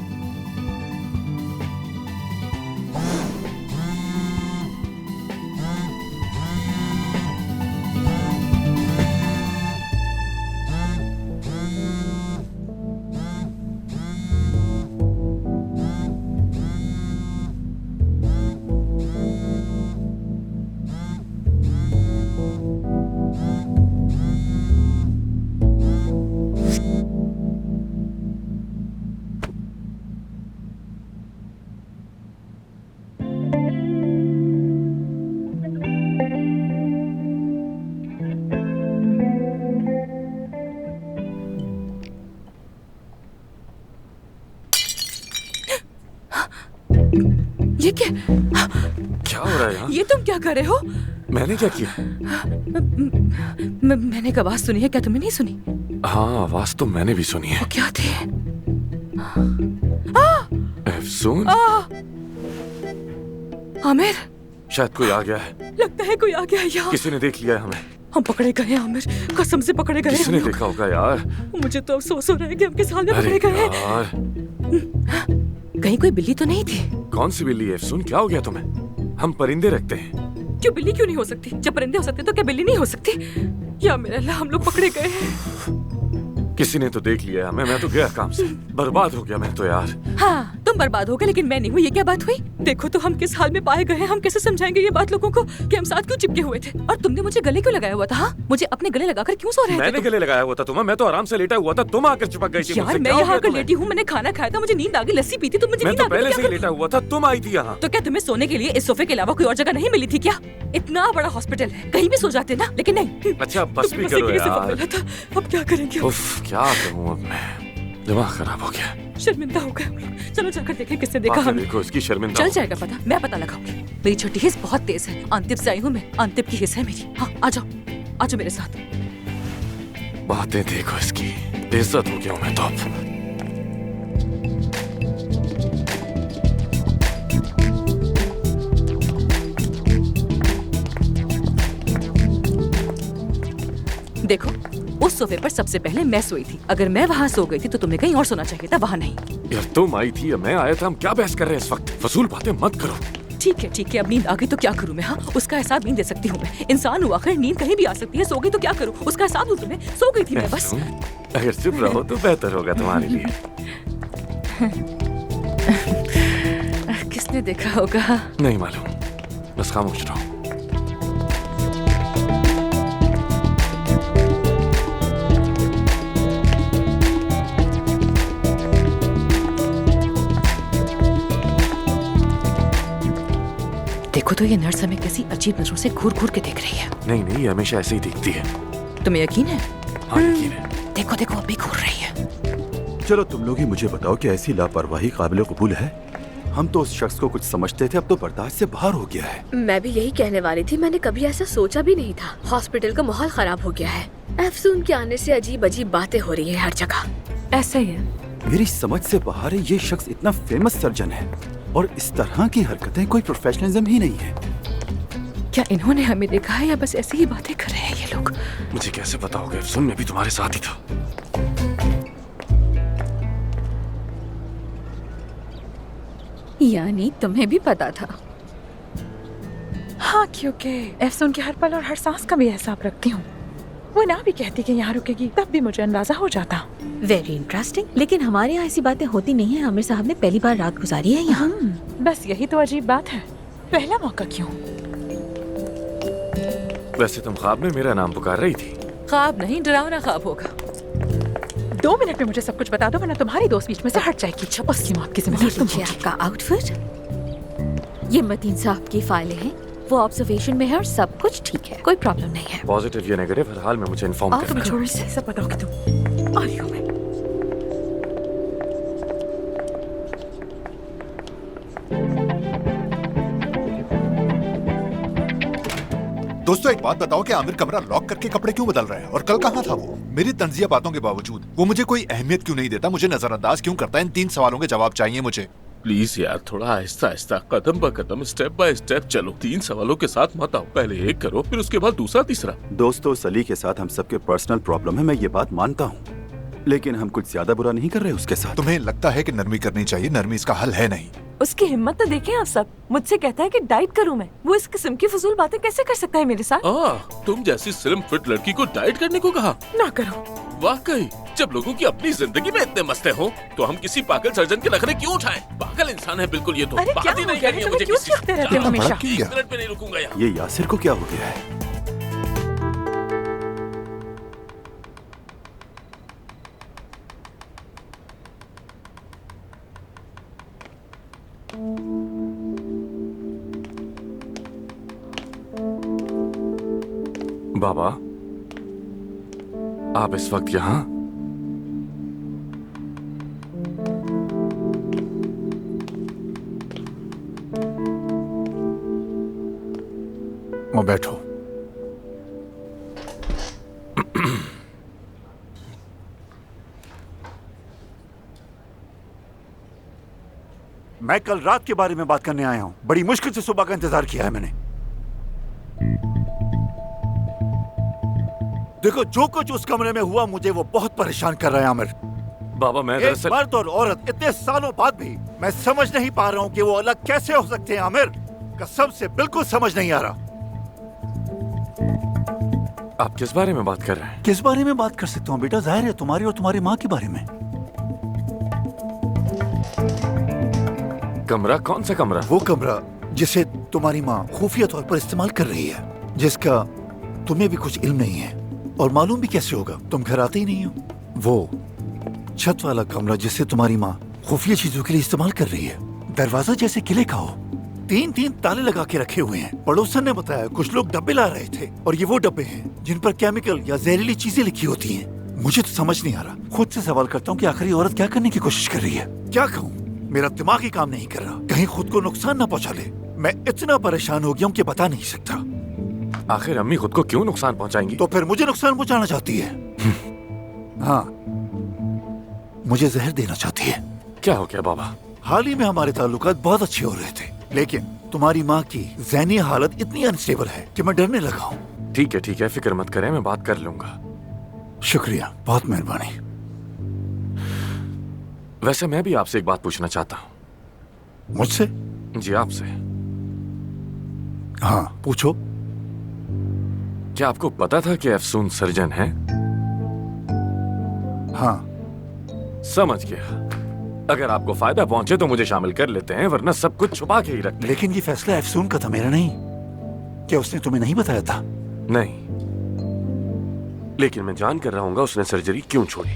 क्या हो रहा है यहाँ? ये तुम क्या कर रहे हो? मैंने क्या किया? मैंने एक आवाज सुनी है, क्या तुमने नहीं सुनी? हाँ, आवाज तो मैंने भी सुनी है। वो क्या थी? अफसून? आमिर, शायद कोई आ गया है। लगता है कोई आ गया है यहाँ। किसी ने देख लिया है हमें। हम पकड़े गए हैं आमिर, कसम से पकड़े गए हैं किसने हम लोग। देखा होगा यार? मुझे तो अफसोस हो रहा है कि हम किस हाल में अरे पकड़े गए हैं। यार, कहीं कोई बिल्ली तो नहीं थी? कौन सी बिल्ली है अफसून? क्या हो गया तुम्हें? हम परिंदे रखते हैं। क्यों बिल्ली क्यों नहीं हो सकती? जब परिंदे हो सकते तो क्या बिल्ली नहीं हो सकती? या मेरा अल्लाह, हम लोग पकड़े गए हैं। किसी ने तो देख लिया है हमें। मैं तो गया काम से, बर्बाद हो गया मैं तो यार। हाँ, तुम बर्बाद हो गए लेकिन मैं नहीं हुई। ये क्या बात हुई? देखो तो हम किस हाल में पाए गए हैं। हम कैसे समझाएंगे ये बात लोगों को कि हम साथ क्यों चिपके हुए थे? और तुमने मुझे गले क्यों लगाया हुआ था? हाँ? मुझे अपने गले लगाकर क्यों सो रहे थे? मैंने गले लगाया हुआ था तुम्हें? मैं तो आराम से लेटा हुआ था, तुम आकर चिपक गई थी यार मुझसे। मैं क्या हो यहाँ गया आकर तुम्हें? लेटी हूँ, मैंने खाना खाया था, मुझे नींद आ गई, लस्सी पी थी, तो मुझे मैं नींद तो आ गई। पहले क्या से ही करूं? लेटा हुआ था, तुम आई थी यहाँ। तो क्या तुम्हें सोने के लिए इस सोफे के अलावा कोई और जगह नहीं मिली थी क्या? इतना बड़ा हॉस्पिटल है, कहीं भी सो जाते ना, लेकिन नहीं। अच्छा बस भी तुम्हें करो बस एक ही यार। सोफा मिला था। अब क्या करेंगे? उफ, क्या करूँ अब मैं? दिमाग खराब हो गया। शर्मिंदा हो गए हम लोग। चलो जाकर देखें किसने देखा आके हमें। देखो इसकी शर्मिंदा चल हो। जाएगा पता, मैं पता लगाऊंगी। मेरी छोटी हिस्स बहुत तेज है। अंतिम से आई हूँ मैं, अंतिम की हिस्स है मेरी। हाँ, आ जाओ, आ जाओ मेरे साथ। बातें देखो इसकी, बेइज्जत हो गया हूँ मैं तो अब। देखो, उस सोफे पर सबसे पहले मैं सोई थी। अगर मैं वहाँ सो गई थी तो तुम्हें कहीं और सोना चाहिए था, वहाँ नहीं। यार तुम आई थी या मैं आया था? हम क्या बहस कर रहे हैं इस वक्त? फजूल बातें मत करो। ठीक है, अब नींद आ गई तो क्या करूँ मैं? हाँ, उसका एहसास नींद दे सकती हूँ मैं। इंसान हूँ आखिर, नींद कहीं भी आ सकती है। सो गई तो क्या करूँ? उसका एहसास दूँ तुम्हें? सो गई थी मैं बस। अगर चुप रहो तो बेहतर होगा तुम्हारे लिए। किसने देखा होगा? नहीं मालूम, बस खामोश रहो। देखो तो ये नर्स हमें कैसी अजीब नजरों से घूर घूर के देख रही है। नहीं, ये हमेशा ऐसे ही दिखती है। तुम्हें यकीन है? हाँ यकीन है। देखो देखो, अभी घूर रही है। चलो तुम लोग ही मुझे बताओ कि ऐसी लापरवाही काबिल कबूल है? हम तो उस शख्स को कुछ समझते थे, अब तो बर्दाश्त से बाहर हो गया है। मैं भी यही कहने वाली थी, मैंने कभी ऐसा सोचा भी नहीं था। हॉस्पिटल का माहौल खराब हो गया है। अफसून के आने से अजीब अजीब बातें हो रही है हर जगह। ऐसा ही है। मेरी समझ से बाहर है। ये शख्स इतना फेमस सर्जन है और इस तरह की हरकतें कोई प्रोफेशनलिज्म ही नहीं है। क्या इन्होंने हमें देखा है या बस ऐसी ही बातें कर रहे हैं ये लोग? मुझे कैसे पता होगा? सुन, मैं भी तुम्हारे साथ ही था। यानी तुम्हें भी पता था? हाँ, क्योंकि अफसून के हर पल और हर सांस का भी हिसाब रखती हूँ। वो ना भी कहती कि यहाँ रुकेगी, तब भी मुझे अंदाजा हो जाता। Very interesting. लेकिन हमारे यहाँ ऐसी बातें होती नहीं है। आमिर साहब ने पहली बार रात गुजारी है यहाँ। बस यही तो अजीब बात है। पहला मौका क्यों? वैसे तुम ख्वाब में मेरा नाम पुकार रही थी। ख्वाब नहीं, डरावना ख्वाब होगा। 2 मिनट में मुझे सब कुछ बता दो, वरना तुम्हारी दोस्त बीच में से हट जाएगी। अच्छा, उसकी मौत की जिम्मेदार तुम होगी। आपका आउटफिट, ये मतीन साहब की फाइलें हैं। वो ऑब्जर्वेशन में है और सब कुछ ठीक है, कोई प्रॉब्लम नहीं है। पॉजिटिव या नेगेटिव, हर हाल में मुझे इन्फॉर्म और करना। थोड़ी सी सब बताओगे तुम? आ रही हूँ मैं। दोस्तों एक बात बताओ कि आमिर कमरा लॉक करके कपड़े क्यों बदल रहा है? और कल कहाँ था वो? मेरी तंजिया बातों के बावजूद वो मुझे कोई अहमियत क्यों नहीं देता? मुझे नजरअंदाज क्यों करता है? इन 3 सवालों के जवाब चाहिए मुझे। प्लीज यार, थोड़ा आहिस्ता आहिस्ता, कदम ब कदम, स्टेप बाय स्टेप चलो। 3 सवालों के साथ मत आओ। पहले एक करो, फिर उसके बाद दूसरा, तीसरा। दोस्तों, सली के साथ हम सबके पर्सनल प्रॉब्लम है, मैं ये बात मानता हूँ, लेकिन हम कुछ ज्यादा बुरा नहीं कर रहे उसके साथ। तुम्हें लगता है कि नरमी करनी चाहिए? नरमी इसका हल है नहीं। उसकी हिम्मत तो देखें आप सब। मुझसे कहता है कि डाइट करूं मैं। वो इस किस्म की फजूल बातें कैसे कर सकता है मेरे साथ? तुम जैसी स्लिम फिट लड़की को डाइट करने को कहा? ना करो। वाकई, जब लोगों की अपनी जिंदगी में इतने मसले हो तो हम किसी पागल सर्जन के नखरे क्यों उठाएं? पागल इंसान है बिल्कुल ये तो। अरे क्या बात ही हो नहीं गया? करनी है तुम्हें मुझे क्यों किसी चिढ़ते रहते हो हमेशा? एक मिनट में नहीं रुकूंगा यहाँ। ये यासिर को क्या हो गया है? बाबा, आप इस वक्त यहाँ? बैठो। मैं कल रात के बारे में बात करने आया हूं। बड़ी मुश्किल से सुबह का इंतजार किया है मैंने। देखो, जो कुछ उस कमरे में हुआ मुझे वो बहुत परेशान कर रहा है आमिर। बाबा मैं एक दरअसल मर्द और औरत इतने सालों बाद भी मैं समझ नहीं पा रहा हूँ कि वो अलग कैसे हो सकते हैं आमिर। कसम से बिल्कुल समझ नहीं आ रहा। आप किस बारे में बात कर रहे हैं? किस बारे में बात कर सकता हूँ बेटा? जाहिर है तुम्हारी और तुम्हारी माँ के बारे में। कमरा? कौन सा कमरा? वो कमरा जिसे तुम्हारी माँ खुफिया तौर पर इस्तेमाल कर रही है, जिसका तुम्हें भी कुछ इल्म नहीं है और मालूम भी कैसे होगा, तुम घर आते ही नहीं हो। वो छत वाला कमरा जिसे तुम्हारी माँ खुफिया चीजों के लिए इस्तेमाल कर रही है, दरवाजा जैसे किले का हो, 3-3 ताले लगा के रखे हुए हैं। पड़ोसन ने बताया कुछ लोग डब्बे ला रहे थे और ये वो डब्बे हैं जिन पर केमिकल या जहरीली चीजें लिखी होती हैं। मुझे तो समझ नहीं आ रहा। खुद से सवाल करता हूँ कि आखिर ये औरत क्या करने की कोशिश कर रही है। क्या कहूँ, मेरा दिमाग ही काम नहीं कर रहा। कहीं खुद को नुकसान ना पहुँचा ले। मैं इतना परेशान हो गया हूँ कि बता नहीं सकता। आखिर अम्मी खुद को क्यों नुकसान पहुंचाएंगी? तो फिर मुझे नुकसान पहुंचाना चाहती है। हाँ, मुझे जहर देना चाहती है। क्या हो गया बाबा? हाल ही में हमारे ताल्लुकात बहुत अच्छे हो रहे थे, लेकिन तुम्हारी माँ की ज़हनी हालत इतनी अनस्टेबल है कि मैं डरने लगा हूँ। ठीक है, फिक्र मत करें, मैं बात कर लूंगा। शुक्रिया, बहुत मेहरबानी। वैसे मैं भी आपसे एक बात पूछना चाहता हूँ। मुझसे? जी आपसे। हाँ पूछो। क्या आपको पता था कि अफसून सर्जन है? हाँ। समझ गया। अगर आपको फायदा पहुंचे तो मुझे शामिल कर लेते हैं, वरना सब कुछ छुपा के ही रखते हैं। लेकिन ये फैसला अफसून का था, मेरा नहीं। क्या उसने तुम्हें नहीं बताया था? नहीं, लेकिन मैं जान कर रहूंगा उसने सर्जरी क्यों छोड़ी।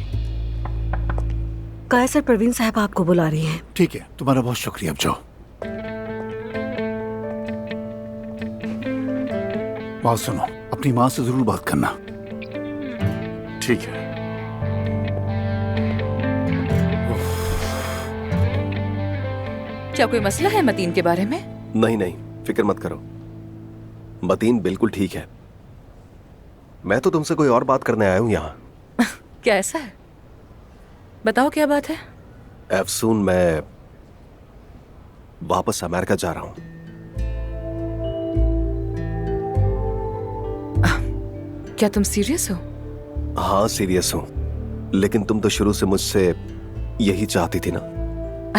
कायसर परवीन साहब आपको बुला रही हैं। ठीक है, तुम्हारा बहुत शुक्रिया। अब जाओ। बात सुनो, अपनी माँ से जरूर बात करना। ठीक है। क्या कोई मसला है मतीन के बारे में? नहीं नहीं, फिक्र मत करो। मतीन बिल्कुल ठीक है। मैं तो तुमसे कोई और बात करने आया हूँ यहाँ। क्या ऐसा है? बताओ क्या बात है। अफसून, मैं वापस अमेरिका जा रहा हूँ। क्या तुम सीरियस हो? हाँ सीरियस हूँ, लेकिन तुम तो शुरू से मुझसे यही चाहती थी ना।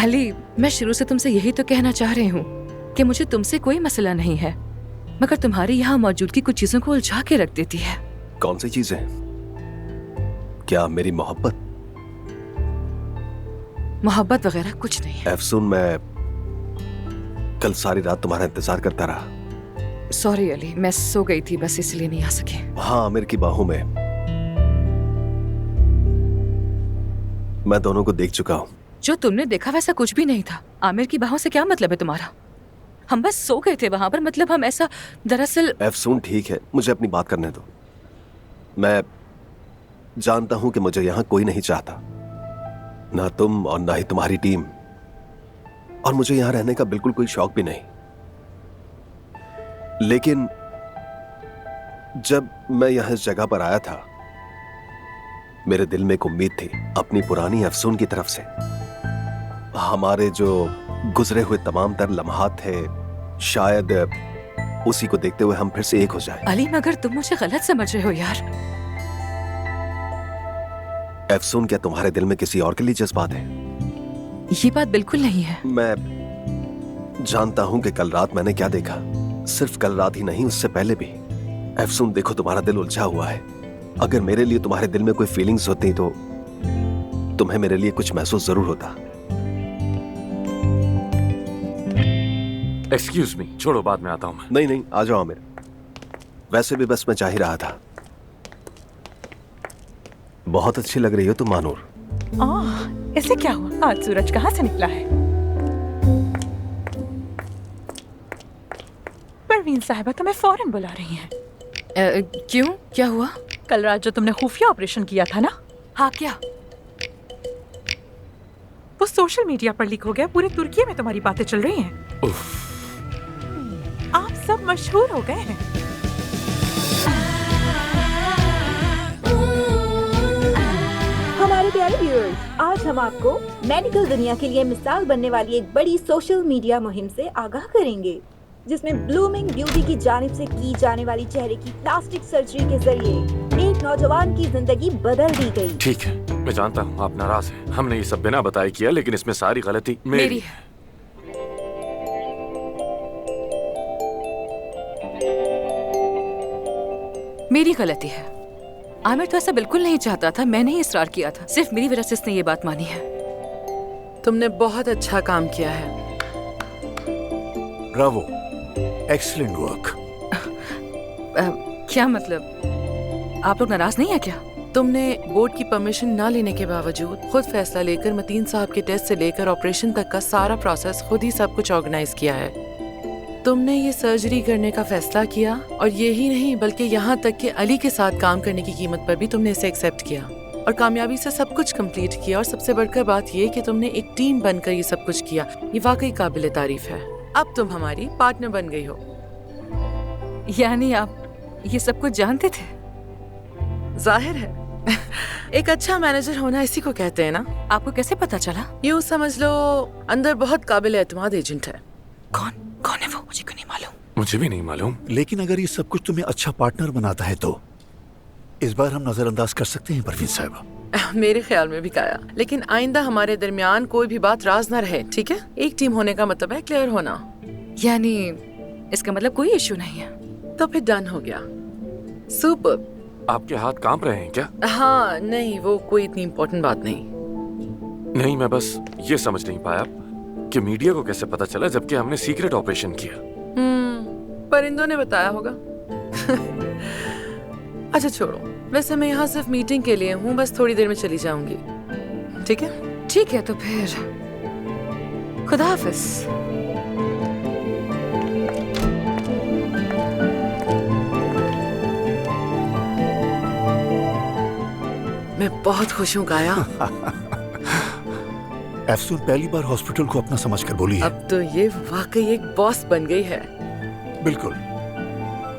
अली, मैं शुरू से तुमसे यही तो कहना चाह रही हूँ कि मुझे तुमसे कोई मसला नहीं है, मगर तुम्हारी यहाँ मौजूदगी कुछ चीजों को उलझा के रख देती है। कौन सी चीजें? क्या मेरी मोहब्बत? मोहब्बत वगैरह कुछ नहीं है। अफसून, मैं कल सारी रात तुम्हारा इंतजार करता रहा। सॉरी अली, मैं सो गई थी, बस इसलिए नहीं आ सकी। हाँ, आमिर की बाहों में मैं दोनों को देख चुका हूँ। जो तुमने देखा वैसा कुछ भी नहीं था। आमिर की बाहों से क्या मतलब है तुम्हारा? हम बस सो गए थे वहां पर, मतलब हम ऐसा दरअसल। अफसून ठीक है, मुझे अपनी बात करने दो। मैं जानता हूं कि मुझे यहां कोई नहीं चाहता, ना तुम और ना ही तुम्हारी टीम, और मुझे यहां रहने का बिल्कुल कोई शौक भी नहीं। लेकिन जब मैं यहां इस जगह पर आया था, मेरे दिल में एक उम्मीद थी अपनी पुरानी अफसून की तरफ से। हमारे जो गुजरे हुए तमाम तर लम्हात थे, शायद उसी को देखते हुए हम फिर से एक हो जाए। अली, मगर तुम मुझे गलत समझ रहे हो यार। अफसून, क्या तुम्हारे दिल में किसी और के लिए जज्बात है? ये बात बिल्कुल नहीं है। मैं जानता हूं कि कल रात मैंने क्या देखा। सिर्फ कल रात ही नहीं, उससे पहले भी। अफसून देखो, तुम्हारा दिल उलझा हुआ है। अगर मेरे लिए तुम्हारे दिल में कोई फीलिंग्स होती तो तुम्हें मेरे लिए कुछ महसूस जरूर होता। एक्सक्यूज मी, छोड़ो, बाद में आता हूं मैं। नहीं नहीं, आ जाओ आमिर। वैसे भी बस मैं चाह ही रहा था। बहुत अच्छी लग रही हो तुम मानूर। इसे क्या हुआ? आज सूरज कहाँ से निकला है? परवीन साहिबा तुम्हें फौरन बुला रही हैं। क्यों? क्या हुआ? कल रात जो तुमने खुफिया ऑपरेशन किया था ना? हाँ, क्या? वो सोशल मीडिया पर लीक हो गया। पूरे तुर्की में तुम्हारी बातें चल रही हैं। आप सब मशहूर हो गए हैं। आज हम आपको मेडिकल दुनिया के लिए मिसाल बनने वाली एक बड़ी सोशल मीडिया मुहिम से आगाह करेंगे, जिसमें ब्लूमिंग ब्यूटी की जानिब से की जाने वाली चेहरे की प्लास्टिक सर्जरी के जरिए एक नौजवान की जिंदगी बदल दी गई। ठीक है, मैं जानता हूँ आप नाराज हैं। हमने ये सब बिना बताए किया, लेकिन इसमें सारी गलती मेरी है। मेरी गलती है। आमिर तो ऐसा बिल्कुल नहीं चाहता था, मैंने ही इसरार किया था। सिर्फ मेरी वजह से इसने ये बात मानी है। तुमने बहुत अच्छा काम किया है। Bravo, excellent work. क्या मतलब, आप लोग नाराज नहीं है क्या? तुमने बोर्ड की परमिशन ना लेने के बावजूद खुद फैसला लेकर मतीन साहब के टेस्ट से लेकर ऑपरेशन तक का सारा प्रोसेस खुद ही सब कुछ ऑर्गेनाइज किया है। तुमने ये सर्जरी करने का फैसला किया, और यही नहीं बल्कि यहाँ तक कि अली के साथ काम करने की कीमत पर भी तुमने इसे एक्सेप्ट किया और कामयाबी से सब कुछ कंप्लीट किया। और सबसे बढ़कर बात ये कि तुमने एक टीम बनकर ये सब कुछ किया। ये वाकई काबिल तारीफ है। अब तुम हमारी पार्टनर बन गई हो। यानी आप ये सब कुछ जानते थे? जाहिर है। एक अच्छा मैनेजर होना इसी को कहते हैं ना। आपको कैसे पता चला? यूँ समझ लो अंदर बहुत काबिल एतमाद एजेंट है। कौन है वो? मुझे क्यों नहीं मालूम। मुझे भी नहीं मालूम। लेकिन अगर ये सब कुछ तुम्हें अच्छा पार्टनर बनाता है तो इस बार हम नजरअंदाज कर सकते हैं परवीन साहब। मेरे ख्याल में भी काया, लेकिन आइंदा हमारे दरमियान कोई भी बात राज ना रहे, ठीक है? एक टीम होने का मतलब है क्लियर होना। यानी इसका मतलब कोई इश्यू नहीं है? तो फिर डन हो गया। सुपर। आपके हाथ कांप रहे हैं क्या? हाँ नहीं, वो कोई इतनी इम्पोर्टेंट बात नहीं। नहीं, मैं बस ये समझ नहीं पाया कि मीडिया को कैसे पता चला जबकि हमने सीक्रेट ऑपरेशन किया। परिंदों ने बताया होगा। अच्छा छोड़ो, वैसे मैं यहाँ सिर्फ मीटिंग के लिए हूँ, बस थोड़ी देर में चली जाऊंगी। ठीक है? ठीक है, तो फिर खुदा हाफिज। मैं बहुत खुश हूँ काया। एफसून पहली बार हॉस्पिटल को अपना समझकर बोली है। अब तो ये वाकई एक बॉस बन गई है। बिल्कुल,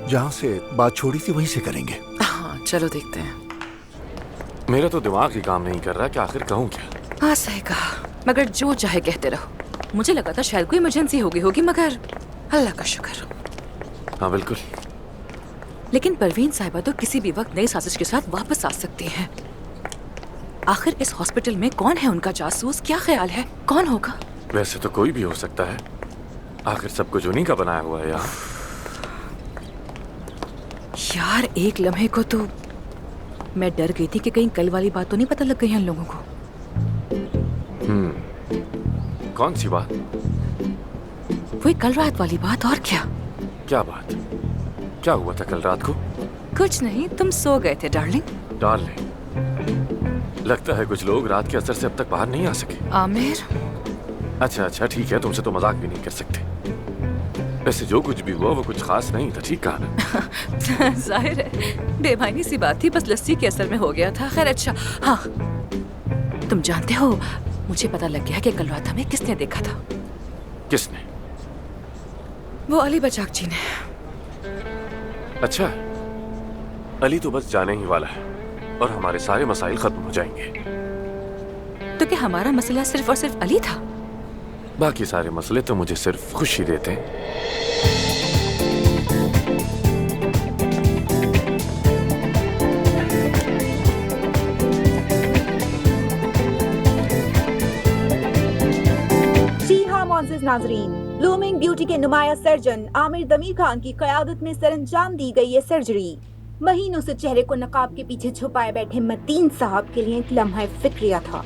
जहाँ से बात छोड़ी थी वहीं से करेंगे। हाँ चलो देखते हैं। मेरा तो दिमाग ही काम नहीं कर रहा कि आखिर कहूँ क्या। हाँ सही कहा, मगर जो चाहे कहते रहो। मुझे लगा था शायद कोई इमरजेंसी हो गई होगी, मगर अल्लाह का शुक्र। हाँ बिल्कुल। लेकिन परवीन साहिबा तो किसी भी वक्त नई साजिश के साथ वापस आ सकती हैं। आखिर इस हॉस्पिटल में कौन है उनका जासूस? क्या ख्याल है, कौन होगा? वैसे तो कोई भी हो सकता है, आखिर सब कुछ उन्हीं का बनाया हुआ है। यार एक लम्हे को तो मैं डर गई थी कि कहीं कल वाली बात तो नहीं पता लग गई है इन लोगों को। कौन सी बात? वही कल रात वाली बात। और क्या? क्या बात? क्या हुआ था कल रात को? कुछ नहीं, तुम सो गए थे डार्लिंग। डार्लिंग? लगता है कुछ लोग रात के असर से अब तक बाहर नहीं आ सके। आमिर। अच्छा ठीक है, तुमसे तो मजाक भी नहीं कर सकते। वैसे जो कुछ भी हुआ वो कुछ खास नहीं था, ठीक कहा ना? जाहिर है बेमानी सी बात थी, बस लस्सी के असर में हो गया था। खैर अच्छा, हाँ तुम जानते हो मुझे पता लग गया कि कल रात हमें किसने देखा था। किसने? वो अली बचाक जी ने। अच्छा, अली तो बस जाने ही वाला है और हमारे सारे मसाइल खत्म हो जाएंगे। तो क्या हमारा मसला सिर्फ और सिर्फ अली था? बाकी सारे मसले तो मुझे सिर्फ खुशी देते हैं। जी हाँ मोअज़्ज़िज़ नाज़रीन, ब्लूमिंग ब्यूटी के नुमाया सर्जन आमिर दमीर खान की क़यादत में सरअंजाम दी गई ये सर्जरी महीनों से चेहरे को नकाब के पीछे छुपाए बैठे मतीन साहब के लिए एक लम्हा फिक्रिया था।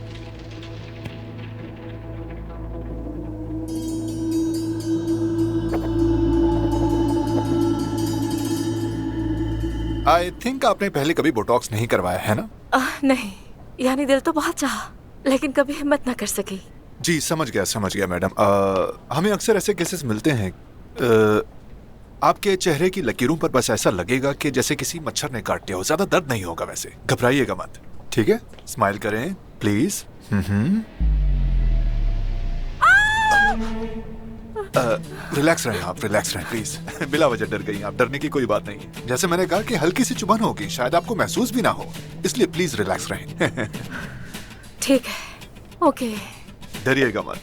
आई थिंक आपने पहले कभी बोटॉक्स नहीं करवाया है ना? नहीं, यानी दिल तो बहुत चाहा लेकिन कभी हिम्मत ना कर सकी। जी समझ गया मैडम। हमें अक्सर ऐसे केसेस मिलते हैं। आपके चेहरे की लकीरों पर बस ऐसा लगेगा कि जैसे किसी मच्छर ने काट दिया हो। ज्यादा दर्द नहीं होगा, वैसे घबराइएगा मत, ठीक है? स्माइल करें प्लीज। रिलैक्स रहें आप, रिलैक्स रहें प्लीज। बिला वजह डर गई आप, डरने की कोई बात नहीं। जैसे मैंने कहा कि हल्की सी चुभन होगी, शायद आपको महसूस भी ना हो, इसलिए प्लीज रिलैक्स रहें। ठीक है, ओके। डरिएगा मत।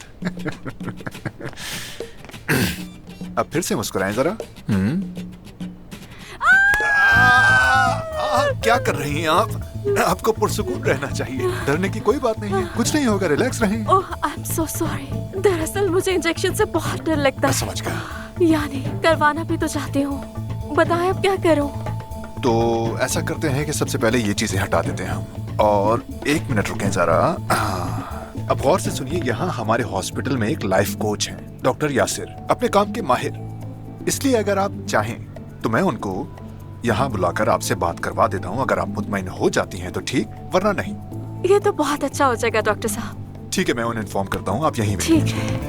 अब फिर से मुस्कुराएं जरा। क्या कर रही हैं आप? आपको पुरसुकून रहना चाहिए, डरने की कोई बात नहीं है, कुछ नहीं होगा, रिलैक्स रहें। ओह आई एम सो सॉरी। दरअसल मुझे इंजेक्शन से बहुत डर लगता है। मैं समझ गया। यानी करवाना भी तो चाहती हूँ, बताएं अब क्या करूँ? तो ऐसा करते हैं कि सबसे पहले ये चीजें हटा देते हैं हम, और 1 मिनट रुकें जरा। अब गौर से सुनिए, यहाँ हमारे हॉस्पिटल में एक लाइफ कोच हैं, डॉक्टर यासिर, अपने काम के माहिर। इसलिए अगर आप चाहें तो मैं उनको यहाँ बुलाकर आपसे बात करवा देता हूँ। अगर आप मुतमईन हो जाती हैं तो ठीक, वरना नहीं। ये तो बहुत अच्छा हो जाएगा डॉक्टर साहब। ठीक है, मैं उन्हें इन्फॉर्म करता हूँ, आप यहीं ठीक है।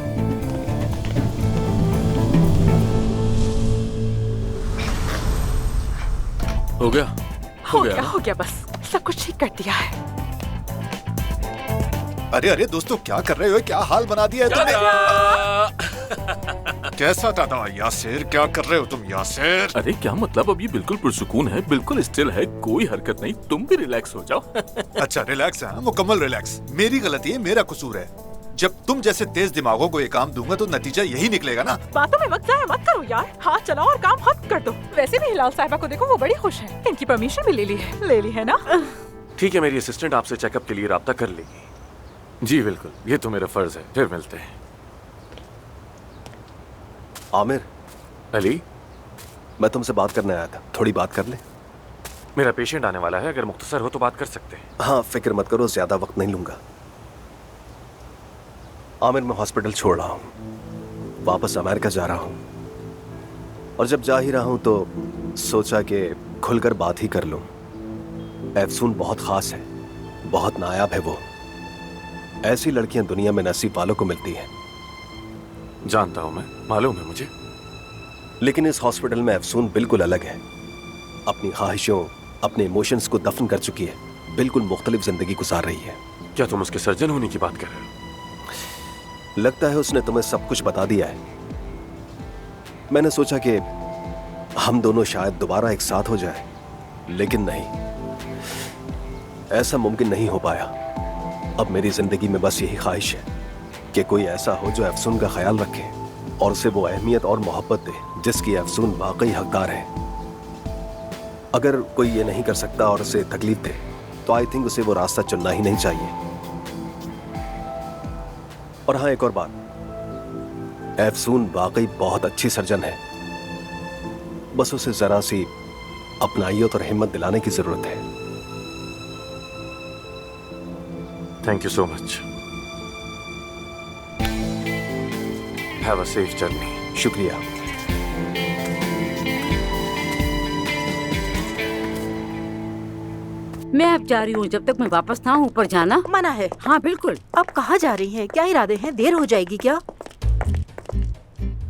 हो गया? हो गया बस, सब कुछ ठीक कर दिया है। अरे अरे दोस्तों, क्या कर रहे हो? क्या हाल बना दिया है तुमने? कैसा दादा यासिर, क्या कर रहे हो तुम यासिर? अरे क्या मतलब? अब ये बिल्कुल पुरसुकून है, बिल्कुल स्टिल है, कोई हरकत नहीं। तुम भी रिलैक्स हो जाओ। अच्छा रिलैक्स है, मुकम्मल रिलैक्स। मेरी गलती है, मेरा कसूर है। जब तुम जैसे तेज दिमागों को ये काम दूंगा तो नतीजा यही निकलेगा ना। बातों में वक्त जाया मत करो यार, हाथ चलाओ और काम खत्म कर दो। वैसे भी हिलाल साहिबा को देखो, वो बड़ी खुश है। इनकी परमिशन भी ले ली है ना? ठीक है, मेरी असिस्टेंट आपसे चेकअप के लिए राब्ता कर लेगी। जी बिल्कुल, ये तो मेरा फर्ज है। फिर मिलते हैं। आमिर। अली, मैं तुमसे बात करने आया था, थोड़ी बात कर ले। मेरा पेशेंट आने वाला है, अगर मुख्तसर हो तो बात कर सकते हैं। हाँ फिक्र मत करो, ज्यादा वक्त नहीं लूंगा। आमिर, मैं हॉस्पिटल छोड़ रहा हूँ, वापस अमेरिका जा रहा हूँ, और जब जा ही रहा हूँ तो सोचा कि खुलकर बात ही कर लूँ। एफसून बहुत खास है, बहुत नायाब है वो। ऐसी लड़कियां दुनिया में नसीब वालों को मिलती हैं। जानता हूं मैं, मालूम है मुझे। लेकिन इस हॉस्पिटल में एफसून बिल्कुल अलग है। अपनी ख्वाहिशों, अपने इमोशंस को दफन कर चुकी है, बिल्कुल मुख्तलिफ जिंदगी गुजार रही है। क्या तुम उसके सर्जन होने की बात कर रहे हो? लगता है उसने तुम्हें सब कुछ बता दिया है। मैंने सोचा कि हम दोनों शायद दोबारा एक साथ हो जाए, लेकिन नहीं, ऐसा मुमकिन नहीं हो पाया। अब मेरी जिंदगी में बस यही ख्वाहिश है कि कोई ऐसा हो जो एफसून का ख्याल रखे और उसे वो अहमियत और मोहब्बत दे जिसकी एफसून वाकई हकदार है। अगर कोई ये नहीं कर सकता और उसे तकलीफ दे तो आई थिंक उसे वो रास्ता चुनना ही नहीं चाहिए। और हाँ, एक और बात, एफसून वाकई बहुत अच्छी सर्जन है, बस उसे जरा सी अपनाइयत और हिम्मत दिलाने की जरूरत है। Thank you so much. Have a safe journey. शुक्रिया। मैं अब जा रही हूँ, जब तक मैं वापस ना आऊँ ऊपर जाना मना है। हाँ बिल्कुल। अब कहाँ जा रही हैं? क्या इरादे हैं? देर हो जाएगी क्या?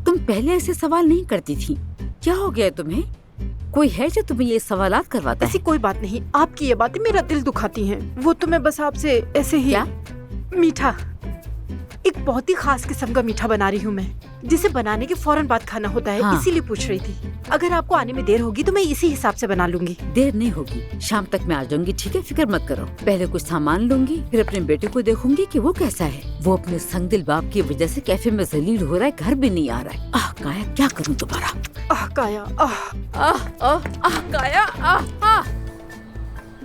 तुम पहले ऐसे सवाल नहीं करती थी, क्या हो गया तुम्हें? कोई है जो तुम्हें ये सवालात करवाता है? ऐसी कोई बात नहीं, आपकी ये बातें मेरा दिल दुखाती हैं। वो तो मैं बस आपसे ऐसे ही। क्या? मीठा, एक बहुत ही खास किस्म का मीठा बना रही हूँ मैं, जिसे बनाने के फौरन बाद खाना होता है। हाँ। इसीलिए पूछ रही थी। अगर आपको आने में देर होगी तो मैं इसी हिसाब से बना लूंगी। देर नहीं होगी, शाम तक मैं आ जाऊंगी, ठीक है? फिक्र मत करो। पहले कुछ सामान लूंगी, फिर अपने बेटे को देखूंगी कि वो कैसा है। वो अपने संगदिल बाप की वजह से कैफे में जलील हो रहा है, घर भी नहीं आ रहा है। आह काया, क्या करूँ दोबारा? आह काया,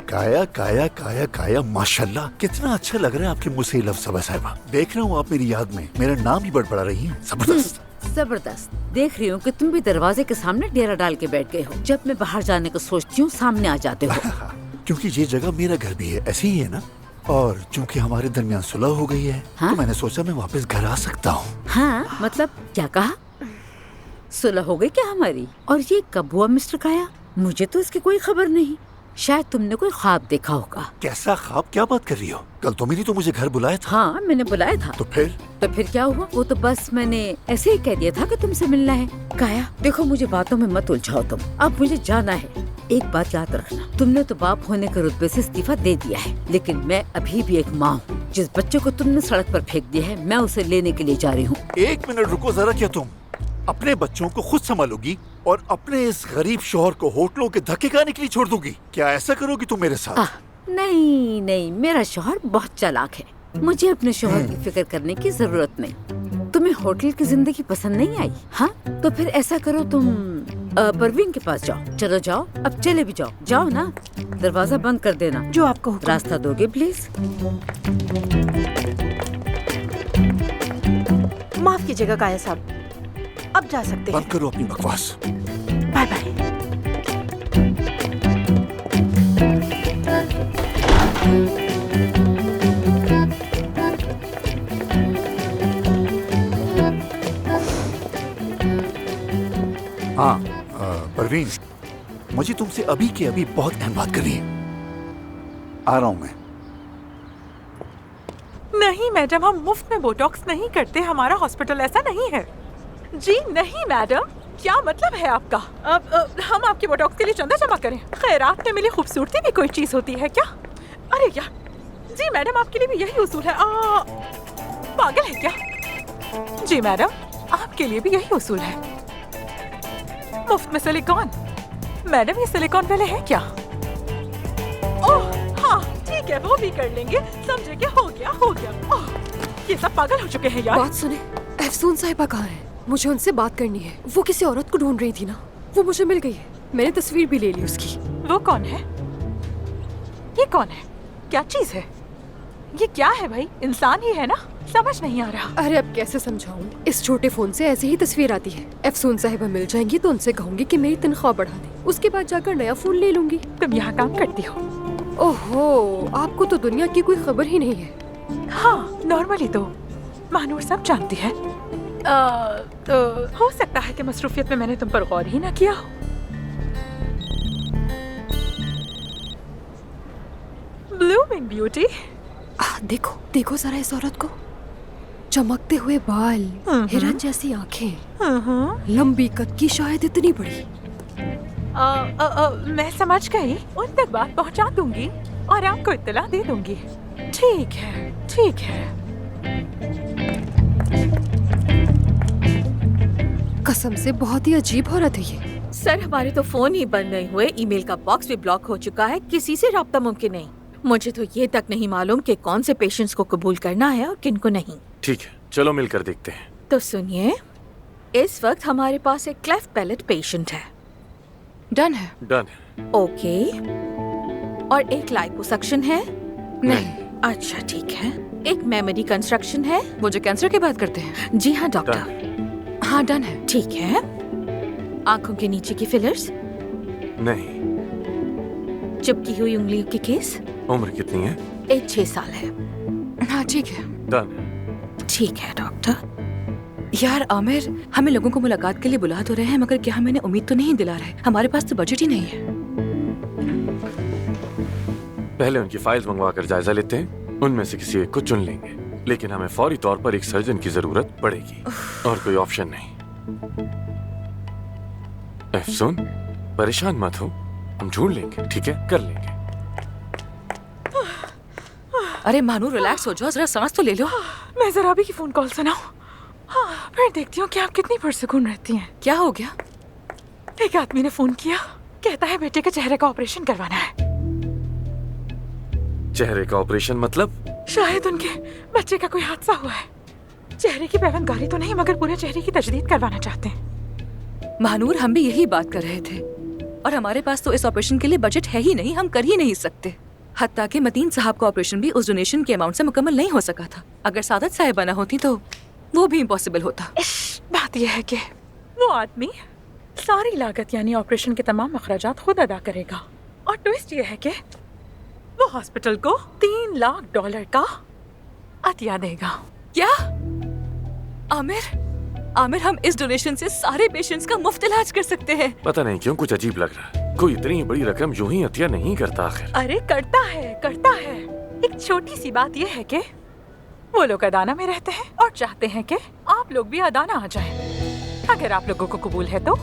काया, काया काया काया काया, माशाल्लाह कितना अच्छा लग रहा है आपके मुंह से ये लफ्ज़ सबा साहिबा। देख रहा हूँ आप मेरी याद में मेरा नाम ही बड़बड़ा रही हैं। जबरदस्त। जबरदस्त। देख रही हूँ कि तुम भी दरवाजे के सामने डेरा डाल के बैठ गए हो। जब मैं बाहर जाने को सोचती हूँ सामने आ जाते हो। क्योंकि ये जगह मेरा घर भी है, ऐसे ही है ना। और चूंकि हमारे दरमियान सुलह हो गई है, तो मैंने सोचा मैं वापस घर आ सकता हूँ। हाँ मतलब क्या कहा? सुलह हो गई क्या हमारी? और ये कब हुआ मिस्टर काया? मुझे तो इसकी कोई खबर नहीं। शायद तुमने कोई ख्वाब देखा होगा। कैसा ख्वाब? क्या बात कर रही हो? कल तुम ही तो मुझे घर बुलाया था। हाँ मैंने बुलाया था। तो फिर क्या हुआ? वो तो बस मैंने ऐसे ही कह दिया था कि तुमसे मिलना है। काया देखो, मुझे बातों में मत उलझाओ तुम। अब मुझे जाना है। एक बात याद रखना, तुमने तो बाप होने के रुतबे से इस्तीफा दे दिया है, लेकिन मैं अभी भी एक माँ हूँ। जिस बच्चे को तुमने सड़क पर फेंक दिया है, मैं उसे लेने के लिए जा रही हूँ। 1 मिनट रुको जरा। क्या तुम अपने बच्चों को खुद संभालोगी और अपने इस गरीब शौहर को होटलों के धक्के खाने के लिए छोड़ दोगी? क्या ऐसा करोगी तुम मेरे साथ? नहीं, मेरा शौहर बहुत चालाक है। मुझे अपने शौहर की फिक्र करने की जरूरत नहीं। तुम्हें होटल की जिंदगी पसंद नहीं आई? हाँ, तो फिर ऐसा करो, तुम परवीन के पास जाओ। चलो जाओ, अब चले भी जाओ। जाओ ना, दरवाजा बंद कर देना। जो आपको हुक्म। रास्ता दोगे प्लीज? माफ कीजिएगा काया साहब, अब जा सकते हैं। बंद करो अपनी बकवास। Bye bye. हाँ परवीन, मुझे तुमसे अभी के अभी बहुत अहम बात करनी है। आ रहा हूँ मैं। नहीं मैडम, हम मुफ्त में बोटॉक्स नहीं करते, हमारा हॉस्पिटल ऐसा नहीं है। जी नहीं मैडम, क्या मतलब है आपका? अब हम आपकी बोटॉक्स के लिए चंदा जमा करें? खैरात में मिली खूबसूरती भी कोई चीज होती है क्या? अरे यार, जी मैडम आपके लिए भी यही उसूल है। पागल है क्या? जी मैडम, आपके लिए भी यही उसूल है। मुफ्त में सिलिकॉन? मैडम ये सिलिकॉन वाले हैं क्या? ओह हाँ ठीक है, वो भी कर लेंगे। समझे क्या? हो गया हो गया। ओह, ये सब पागल हो चुके हैं यार। बात सुने, अफसून साहिबा कहाँ है? मुझे उनसे बात करनी है। वो किसी औरत को ढूंढ रही थी ना, वो मुझे मिल गई है। मैंने तस्वीर भी ले ली उसकी। वो कौन है? ये कौन है? क्या चीज है ये? क्या है भाई? इंसान ही है ना? समझ नहीं आ रहा। अरे अब कैसे समझाऊं? इस छोटे फोन से ऐसे ही तस्वीर आती है। अफसून साहिबा मिल जाएंगी तो उनसे कहूंगी कि मेरी तनख्वाह बढ़ा दे, उसके बाद जाकर नया फोन ले लूंगी। तुम यहाँ काम करती हो? ओहो, आपको तो दुनिया की कोई खबर ही नहीं है। हाँ, नॉर्मली तो महानूर सब जानती है। तो हो सकता है कि मसरूफियत में मैंने तुम पर गौर ही ना किया हो। Blooming beauty. देखो देखो जरा इस औरत को, चमकते हुए बाल, हिरन जैसी आंखें, लंबी कद की, शायद इतनी बड़ी। मैं समझ गई, उन तक बात पहुंचा दूंगी और आपको इत्तला दे दूंगी। ठीक है ठीक है। कसम से बहुत ही अजीब औरत है ये। सर हमारे तो फोन ही बंद नहीं हुए, ईमेल का बॉक्स भी ब्लॉक हो चुका है, किसी से राब्ता मुमकिन नहीं। मुझे तो ये तक नहीं मालूम कि कौन से पेशेंट्स को कबूल करना है और किन को नहीं। ठीक है, चलो मिलकर देखते हैं। तो सुनिए, इस वक्त हमारे पास एक क्लेफ्ट पैलेट पेशेंट है। डन है? डन है। ओके, और एक लाइपोसक्शन है? नहीं। अच्छा ठीक है। एक मेमोरी कंस्ट्रक्शन है? वो जो कैंसर की बात करते हैं? जी हाँ डॉक्टर। हाँ डन है। ठीक है। आंखों के नीचे की फिलर्स? नहीं। चिपकी हुई उंगलियों की केस? उम्र कितनी है? एज 6 साल है। हाँ ठीक है। डन है। ठीक है डॉक्टर। यार आमिर, हमें लोगों को मुलाकात के लिए बुला तो रहे हैं, मगर क्या हमें उम्मीद तो नहीं दिला रहे। हमारे पास तो बजट ही नहीं है। पहले उनकी फाइल्स मंगवा कर जायजा लेते हैं, उनमें से किसी एक को चुन लेंगे, लेकिन हमें फौरी तौर पर एक सर्जन की जरूरत पड़ेगी और कोई ऑप्शन नहीं। अफसून, परेशान मत हो, हम ढूंढ लेंगे, ठीक है? कर लेंगे। अरे मानू रिलैक्स हो जाओ, जरा सांस तो ले लो। मैं जरा भी की फोन कॉल सुनाऊं? हाँ, फिर देखती हूँ कि आप कितनी पुरसुकून रहती हैं। क्या हो गया? एक आदमी ने फोन किया, कहता है बेटे के चेहरे का ऑपरेशन करवाना है। चेहरे का ऑपरेशन मतलब? शायद उनके बच्चे का कोई हादसा हुआ है। चेहरे की पैवंदगारी तो नहीं, मगर पूरे चेहरे की तजदीद करवाना चाहते हैं। महानूर, हम भी यही बात कर रहे थे, और हमारे पास तो इस ऑपरेशन के लिए बजट है ही नहीं, हम कर ही नहीं सकते। हत्ता कि मतीन साहब का ऑपरेशन भी उस डोनेशन के अमाउंट से मुकम्मल नहीं हो सका था। अगर सादत साहिबा ना होती तो वो भी इम्पॉसिबल होता। बात यह है कि वो आदमी सारी लागत यानी ऑपरेशन के तमाम अखराजात खुद अदा करेगा, और ट्विस्ट ये है कि वो हॉस्पिटल को $3 लाख का अतिया देगा। क्या? आमिर, हम इस डोनेशन से सारे पेशेंट्स का मुफ्त इलाज कर सकते हैं। पता नहीं क्यों कुछ अजीब लग रहा है। कोई इतनी बड़ी रकम यूं ही अतिया नहीं करता आखिर। अरे करता है। एक छोटी सी बात यह है कि वो लोग अदाना में रहते हैं और चाहते हैं कि आप लोग भी अदाना आ जाएं। अगर आप लोगों को कबूल है तो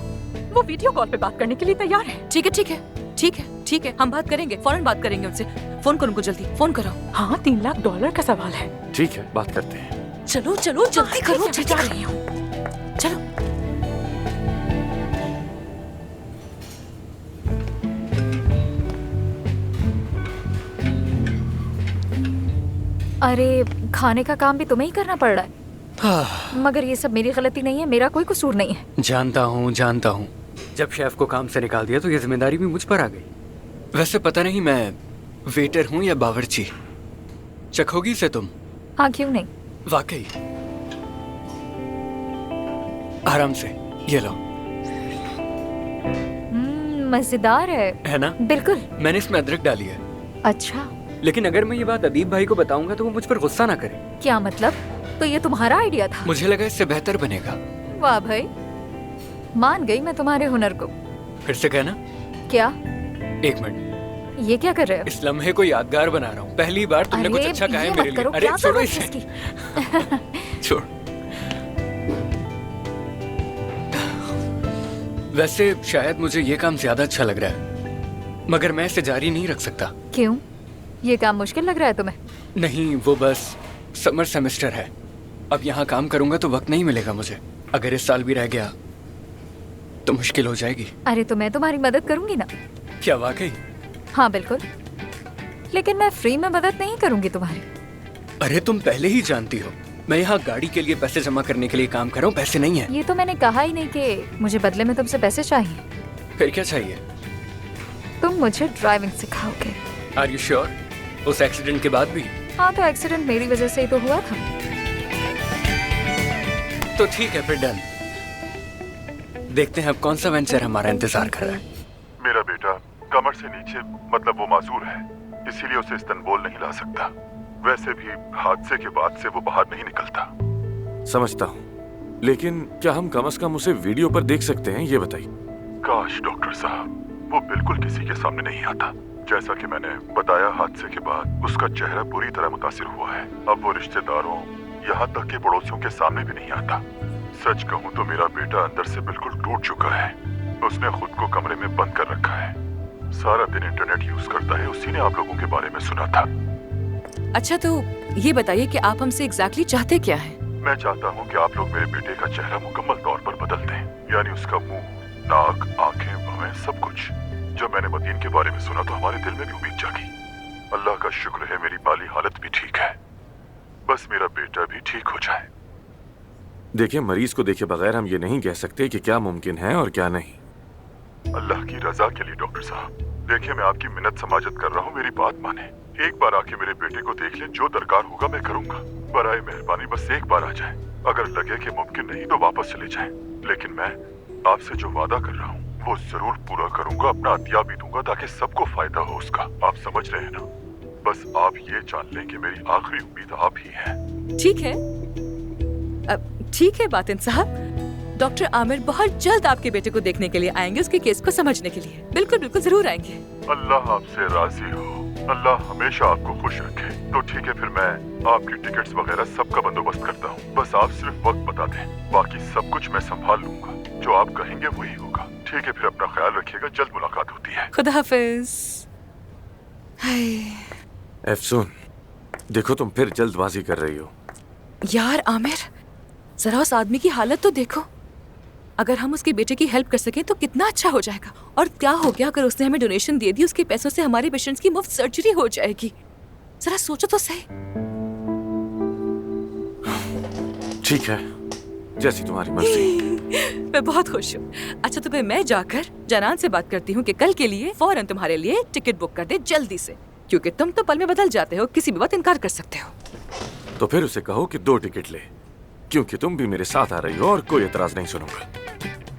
वो वीडियो कॉल पे बात करने के लिए तैयार है। ठीक है, हम बात करेंगे, फौरन बात करेंगे उनसे। फोन करो उनको, जल्दी फोन करो। हाँ, $3 लाख का सवाल है। ठीक है, बात करते हैं। चलो जल्दी करो, जल्दी करो। चलो। अरे खाने का काम भी तुम्हें ही करना पड़ रहा है। मगर ये सब मेरी गलती नहीं है, मेरा कोई कसूर नहीं है। जानता हूँ। जब शेफ को काम से निकाल दिया तो ये जिम्मेदारी भी मुझ पर आ गई। वैसे पता नहीं मैं वेटर हूँ या बावर्ची। चखोगी से तुम? हाँ क्यों नहीं। वाकई। आराम से, ये लो। मजेदार है ना? बिल्कुल। मैंने इसमें अदरक डाली है। अच्छा। लेकिन अगर मैं ये बात अदीब भाई को बताऊंगा तो वो मुझ पर गुस्सा ना करे। क्या मतलब? तो ये तुम्हारा आइडिया था? मुझे लगा इससे बेहतर बनेगा। वाह भाई, मान गई मैं तुम्हारे हुनर को। फिर से कहना। क्या? 1 मिनट। ये क्या कर रहे हो? इस लम्हे को यादगार बना रहा हूँ। पहली बार तुमने कुछ अच्छा कहा है मेरे लिए। अरे छोड़ो इसे। छोड़। वैसे शायद मुझे ये काम ज्यादा अच्छा लग रहा है, मगर मैं इसे जारी नहीं रख सकता। क्यों? ये काम मुश्किल लग रहा है तुम्हें? नहीं, वो बस समर सेमेस्टर है। अब यहाँ काम करूंगा तो वक्त नहीं मिलेगा मुझे। अगर इस साल भी रह गया तो मुश्किल हो जाएगी। अरे तो मैं तुम्हारी मदद करूंगी ना। क्या वाकई? हाँ बिल्कुल, लेकिन मैं फ्री में मदद नहीं करूंगी तुम्हारी। अरे तुम पहले ही जानती हो मैं यहाँ गाड़ी के लिए पैसे जमा करने के लिए काम कर रहा हूँ, पैसे नहीं है। ये तो मैंने कहा ही नहीं कि मुझे बदले में तुमसे पैसे चाहिए। फिर क्या चाहिए? तुम मुझे ड्राइविंग सिखाओगे। Are you sure? उस एक्सीडेंट के बाद भी? हाँ तो एक्सीडेंट मेरी वजह से ही तो हुआ था। तो ठीक है फिर डन। देखते हैं अब कौन सा वेंचर हमारा इंतजार कर रहा है। मेरा बेटा कमर से नीचे मतलब वो माजूर है, इसीलिए उसे इस्तांबुल नहीं ला सकता। वैसे भी हादसे के बाद से वो बाहर नहीं निकलता। समझता हूँ, लेकिन क्या हम कम से कम उसे वीडियो पर देख सकते हैं, ये बताइए। काश डॉक्टर साहब, वो बिल्कुल किसी के सामने नहीं आता। जैसा कि मैंने बताया, हादसे के बाद उसका चेहरा बुरी तरह मुतासिर हुआ है। अब वो रिश्तेदारों, यहाँ तक के पड़ोसियों के सामने भी नहीं आता। सच कहूँ तो मेरा बेटा अंदर से बिल्कुल टूट चुका है। उसने खुद को कमरे में बंद कर रखा है, सारा दिन इंटरनेट यूज करता है। उसी ने आप लोगों के बारे में सुना था। अच्छा तो ये बताइए कि आप हमसे एग्जैक्टली चाहते क्या हैं? मैं चाहता हूँ कि आप लोग मेरे बेटे का चेहरा मुकम्मल तौर पर बदल दें, यानी उसका मुंह, नाक, आंखें, भवें, सब कुछ। जब मैंने मदीन के बारे में सुना तो हमारे दिल में भी उम्मीद जागी। अल्लाह का शुक्र है मेरी माली हालत भी ठीक है, बस मेरा बेटा भी ठीक हो जाए। देखिए, मरीज को देखे बगैर हम ये नहीं कह सकते कि क्या मुमकिन है और क्या नहीं। अल्लाह की रजा के लिए डॉक्टर साहब, देखिए मैं आपकी मिन्नत समाजत कर रहा हूँ, मेरी बात माने। एक बार आके मेरे बेटे को देख ले, जो दरकार होगा मैं करूँगा। बराए मेहरबानी बस एक बार आ जाए। अगर लगे कि मुमकिन नहीं तो वापस चले जाएं। लेकिन मैं आपसे जो वादा कर रहा हूँ वो जरूर पूरा करूँगा। अपना अतिया भी दूंगा ताकि सबको फायदा हो उसका। आप समझ रहे हैं ना? बस आप ये जान लें कि मेरी आखिरी उम्मीद आप ही हैं। ठीक है, ठीक है बातिन साहब। डॉक्टर आमिर बहुत जल्द आपके बेटे को देखने के लिए आएंगे, उसके केस को समझने के लिए। बिल्कुल बिल्कुल जरूर आएंगे। अल्लाह आपसे राजी हो, अल्लाह हमेशा आपको खुश रखे। तो ठीक है, फिर मैं आपकी टिकट्स वगैरह सबका बंदोबस्त करता हूँ। बस आप सिर्फ वक्त बता दें, बाकी सब कुछ मैं संभाल लूंगा। जो आप कहेंगे वही होगा। ठीक है, फिर अपना ख्याल रखिएगा, जल्द मुलाकात होती है। खुदा हाफिज। अफसून, देखो तुम फिर जल्दबाजी कर रही हो। यार आमिर, जरा उस आदमी की हालत तो देखो। अगर हम उसके बेटे की हेल्प कर सकें तो कितना अच्छा हो जाएगा। और क्या हो गया अगर उसने हमें डोनेशन दे दी, उसके पैसों से हमारे पेशेंट्स की मुफ्त सर्जरी हो जाएगी। जरा सोचो तो सही। ठीक है, जैसी तुम्हारी मर्जी। मैं बहुत खुश हूँ। अच्छा तो फिर मैं जाकर जनान से बात करती हूँ कि कल के लिए फौरन तुम्हारे लिए टिकट बुक कर दे, जल्दी से। क्योंकि तुम तो पल में बदल जाते हो, किसी भी बात इनकार कर सकते हो। तो फिर उसे कहो कि 2 टिकट ले, क्योंकि तुम भी मेरे साथ आ रही हो और कोई एतराज नहीं सुनूंगा।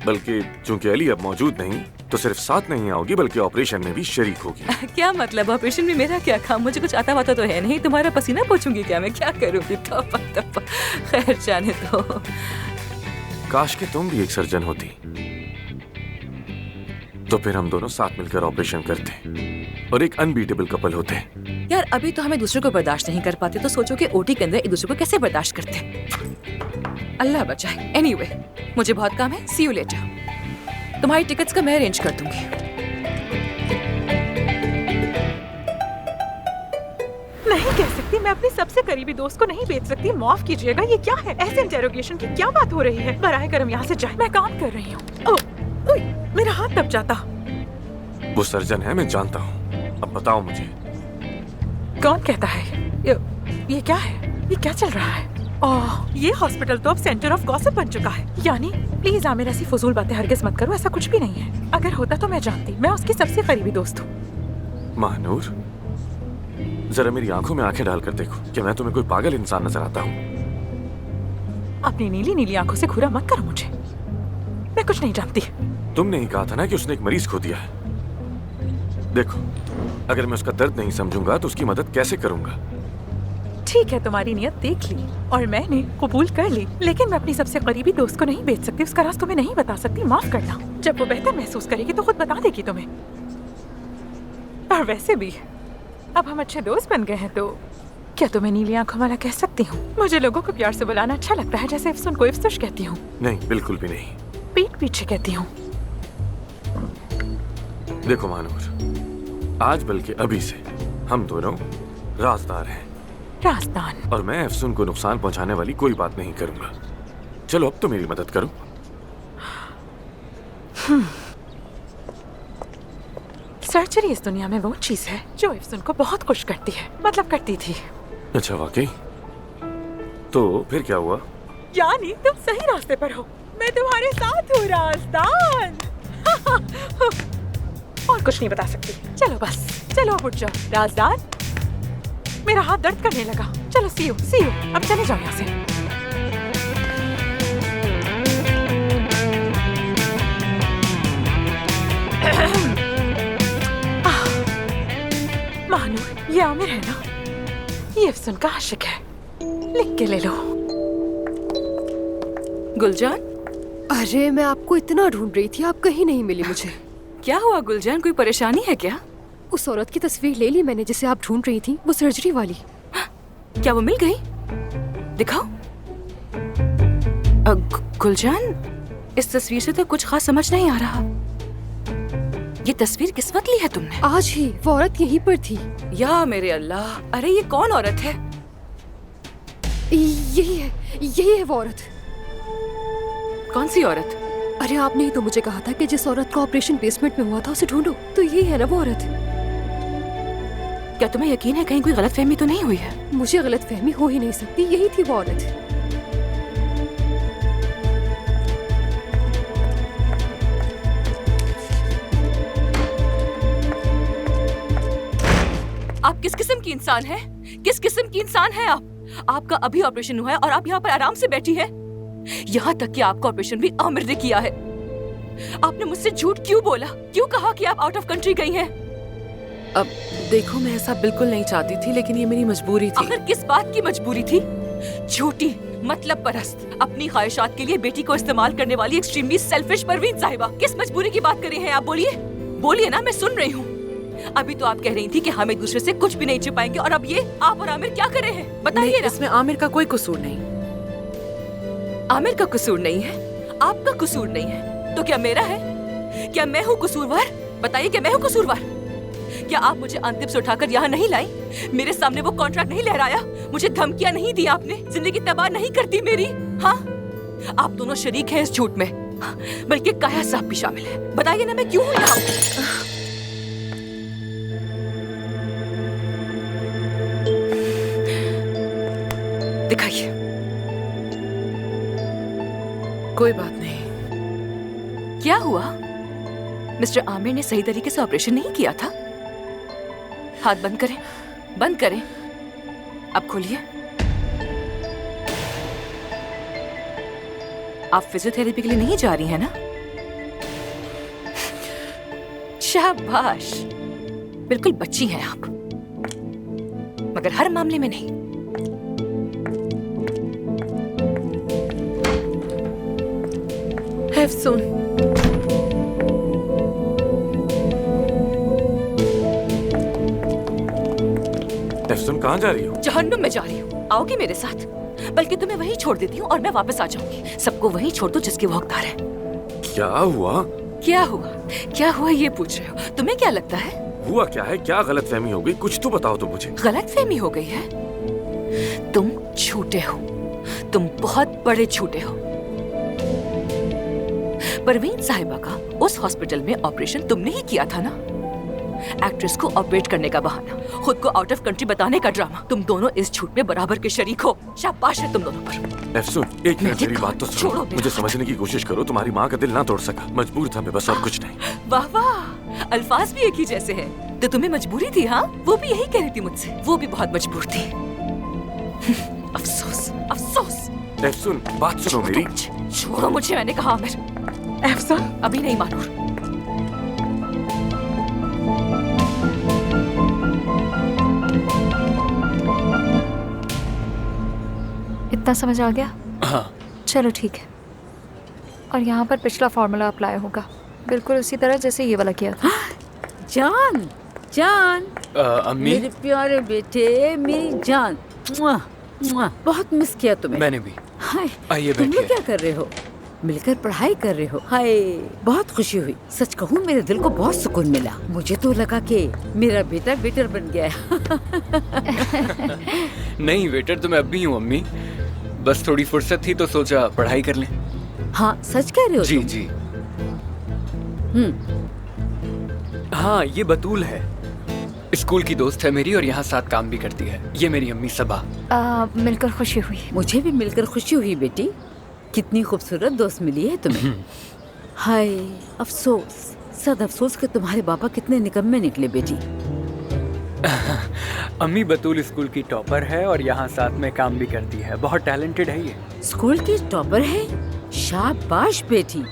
बल्कि चूंकि अली अब मौजूद नहीं तो सिर्फ साथ नहीं आओगी बल्कि ऑपरेशन में भी शरीक होगी। क्या मतलब? ऑपरेशन में मेरा क्या काम? मुझे कुछ आता वाता तो है नहीं। तुम्हारा पसीना पोंछूंगी क्या मैं? क्या करूंगी? तौबा। खैर जाने दो। काश कि तुम भी एक सर्जन होती, तो फिर हम दोनों साथ मिलकर ऑपरेशन करते और एक अनबीटेबल कपल होते। यार अभी तो हमें दूसरे को बर्दाश्त नहीं कर पाते, तो सोचो कि ओटी के अंदर एक दूसरे को कैसे बर्दाश्त करते। अल्लाह बचाए। एनीवे, मुझे बहुत काम है। सी यू लेटर। तुम्हारी टिकट्स का मैं अरेंज कर दूंगी। नहीं कह सकती, मैं अपने सबसे करीबी दोस्त को नहीं बेच सकती। माफ कीजिएगा, ये क्या है? ऐसे इंटेरोगेशन की क्या बात हो रही है? बराए करम यहाँ से जाए, मैं काम कर रही हूँ। मेरा हाथ दब जाता। वो सर्जन है, मैं जानता हूँ। अब बताओ मुझे, कौन कहता है? ये क्या है? ये क्या चल रहा है? ओह, ये हॉस्पिटल तो अब सेंटर ऑफ गॉसिप बन चुका है। यानी प्लीज आमिर ऐसी फजूल बातें हरगिज मत करो, ऐसा कुछ भी नहीं है। अगर होता तो मैं जानती, मैं उसकी सबसे करीबी दोस्त हूँ। महानूर, जरा मेरी आंखों में आंखें डालकर देखो कि मैं तुम्हें कोई पागल इंसान नजर आता हूँ? अपनी नीली नीली आंखों से घूरा मत करो मुझे, मैं कुछ नहीं जानती। तुमने ही कहा था ना कि उसने एक मरीज खो दिया है। देखो, अगर मैं उसका दर्द नहीं समझूंगा तो उसकी मदद कैसे करूंगा? ठीक है, तुम्हारी नियत देख ली और मैंने कबूल कर ली, लेकिन मैं अपनी सबसे करीबी दोस्त को नहीं बेच सकती, उसका राज तुम्हें नहीं बता सकती। माफ करना, जब वो बेहतर महसूस करेगी तो खुद बता देगी तुम्हें। और वैसे भी अब हम अच्छे दोस्त बन गए हैं, तो क्या तुम्हें नीली आंखों वाला कह सकती हूँ? मुझे लोगों को प्यार से बुलाना अच्छा लगता है, जैसे अफसून को इफ्तश कहती हूँ। नहीं, बिल्कुल भी नहीं। पीठ पीछे कहती हूँ। देखो महानूर, आज बल्कि अभी से हम दोनों राजदार हैं। राजदान? और मैं अफसून को नुकसान पहुंचाने वाली कोई बात नहीं करूंगा। चलो अब तो मेरी मदद करो। सर्जरी इस दुनिया में वो चीज है जो अफसून को बहुत खुश करती है, मतलब करती थी। अच्छा, वाकई? तो फिर क्या हुआ? यानी तुम सही रास्ते पर हो, मैं तुम्हारे साथ हूँ राजदान। और कुछ नहीं बता सकती। चलो बस, चलो अब उठ जाओ राजदान। मेरा हाथ दर्द करने लगा। चलो सी यू, अब चले जाओ यहाँ से। महानूर, ये आमिर है ना? ये अफसून का आशिक है, लिख के ले लो। गुलजान? अरे मैं आपको इतना ढूंढ रही थी, आप कहीं नहीं मिली मुझे। क्या हुआ गुलजान, कोई परेशानी है क्या? उस औरत की तस्वीर ले ली मैंने जिसे आप ढूंढ रही थी, वो सर्जरी वाली। क्या वो मिल गई? दिखाओ। गुलजान, इस तस्वीर से तो कुछ खास समझ नहीं आ रहा। ये तस्वीर किस वक्त ली है तुमने? आज ही, वो औरत यहीं पर थी। या मेरे अल्लाह, अरे ये कौन औरत है? यही है वो औरत। कौन सी औरत? अरे आपने ही तो मुझे कहा था कि जिस औरत का ऑपरेशन बेसमेंट में हुआ था उसे ढूंढो, तो यही है ना वो औरत। क्या तुम्हें यकीन है कहीं कोई गलतफहमी तो नहीं हुई है? मुझे गलतफहमी हो ही नहीं सकती, यही थी वो औरत। आप किस किस्म की इंसान हैं? किस किस्म की इंसान हैं आप? आपका अभी ऑपरेशन हुआ है और आप यहाँ पर आराम से बैठी हैं। यहाँ तक कि आपका ऑपरेशन भी आमिर ने किया है। आपने मुझसे झूठ क्यों बोला? क्यों कहा कि आप आउट ऑफ कंट्री गई हैं? अब देखो, मैं ऐसा बिल्कुल नहीं चाहती थी, लेकिन ये मेरी मजबूरी थी। आखिर किस बात की मजबूरी थी? झूठी, मतलब परस्त, अपनी ख्वाहिशात के लिए बेटी को इस्तेमाल करने वाली एक्सट्रीमली सेल्फिश परवीन साहिबा। किस मजबूरी की बात कर रही हैं आप? बोलिए ना, मैं सुन रही हूँ। अभी तो आप कह रही थी कि हम एक दूसरे से कुछ भी नहीं छिपाएंगे, और अब ये आप और आमिर क्या कर रहे हैं? बताइए ना। इसमें आमिर का कोई कसूर नहीं। आमिर का कसूर नहीं है, आपका कसूर नहीं है, तो क्या मेरा है? क्या मैं हूँ कसूरवार? बताइए, क्या मैं हूँ कसूरवार? क्या आप मुझे अंतिम से उठाकर यहाँ नहीं लाई? मेरे सामने वो कॉन्ट्रैक्ट नहीं लहराया? मुझे धमकियाँ नहीं दी आपने? जिंदगी तबाह नहीं करती मेरी? हाँ, आप दोनों शरीक हैं इस झूठ में, बल्कि काया साहब भी शामिल है। बताइए ना, मैं क्यों हूँ यहाँ? दिखाइए। कोई बात नहीं। क्या हुआ? मिस्टर आमिर ने सही तरीके से ऑपरेशन नहीं किया था? हाथ बंद करें, बंद करें। अब खोलिए। आप फिजियोथेरेपी के लिए नहीं जा रही हैं ना? शाबाश, बिल्कुल बच्ची हैं आप, मगर हर मामले में नहीं। अफसून, अफसून कहाँ जा रही हो? जहन्नुम में जा रही हूँ। आओगी मेरे साथ? बल्कि तुम्हें वहीं छोड़ देती हूँ और मैं वापस आ जाऊंगी। सबको वहीं छोड़ दो जिसके वो हकदार है। क्या हुआ? क्या हुआ? क्या हुआ ये पूछ रहे हो? तुम्हें क्या लगता है? हुआ क्या है? क्या गलतफहमी हो गई? कुछ तो बताओ तो मुझे। गलतफहमी हो गई है? तुम झूठे हो, तुम बहुत बड़े झूठे हो। परवीन साहिबा का उस हॉस्पिटल में ऑपरेशन तुमने ही किया था ना? एक्ट्रेस को ऑपरेट करने का बहाना, खुद को आउट ऑफ कंट्री बताने का ड्रामा। तुम दोनों इस झूठ में बराबर के शरीक हो। शाबाश है तुम दोनों पर। अफसून, एक मिनट मेरी बात तो सुनो। मुझे समझने की कोशिश करो। तुम्हारी माँ का दिल ना तोड़ सका, मजबूर था मैं बस, और कुछ नहीं। वाह वाह, अल्फाज भी एक ही जैसे हैं। तो तुम्हें मजबूरी थी? हाँ, वो भी यही कह रही थी मुझसे, वो भी बहुत मजबूर थी। अफसोस अफसोस। अफसून, बात सुनो मेरी। छोड़ो मुझे, मैंने कहा आमिर। अफसून, अभी नहीं मानूर। इतना समझ आ गया? हाँ। चलो ठीक है। और यहाँ पर पिछला फॉर्मूला अप्लाई होगा, बिल्कुल उसी तरह जैसे ये वाला किया था। जान, जान, अम्मी, मेरे प्यारे बेटे, मेरी जान, मुआ, मुआ, बहुत मिस किया तुम्हें। मैंने भी। हाय, आइए तुम लोग बैठिए। क्या कर रहे हो? मिलकर पढ़ाई कर रहे हो? हाय, बहुत खुशी हुई। सच कहूँ मेरे दिल को बहुत सुकून मिला। मुझे तो लगा कि मेरा बेटा वेटर बन गया है। नहीं, वेटर तो मैं अब भी हूँ अम्मी, बस थोड़ी फुर्सत थी तो सोचा पढ़ाई कर लें। हाँ, सच कह रहे हो जी तुम? जी। हाँ, ये बतूल है, स्कूल की दोस्त है मेरी और यहाँ साथ काम भी करती है। ये मेरी अम्मी सबा। मिलकर खुशी हुई। मुझे भी मिलकर खुशी हुई बेटी। कितनी खूबसूरत दोस्त मिली है तुम्हें। हाय, अफसोस, सद अफसोस कि तुम्हारे पापा कितने निकम्मे निकले बेटी। अम्मी, बतूल स्कूल की टॉपर है और यहाँ साथ में काम भी करती है। बहुत टैलेंटेड है ये। स्कूल की टॉपर है? शाबाश बेटी।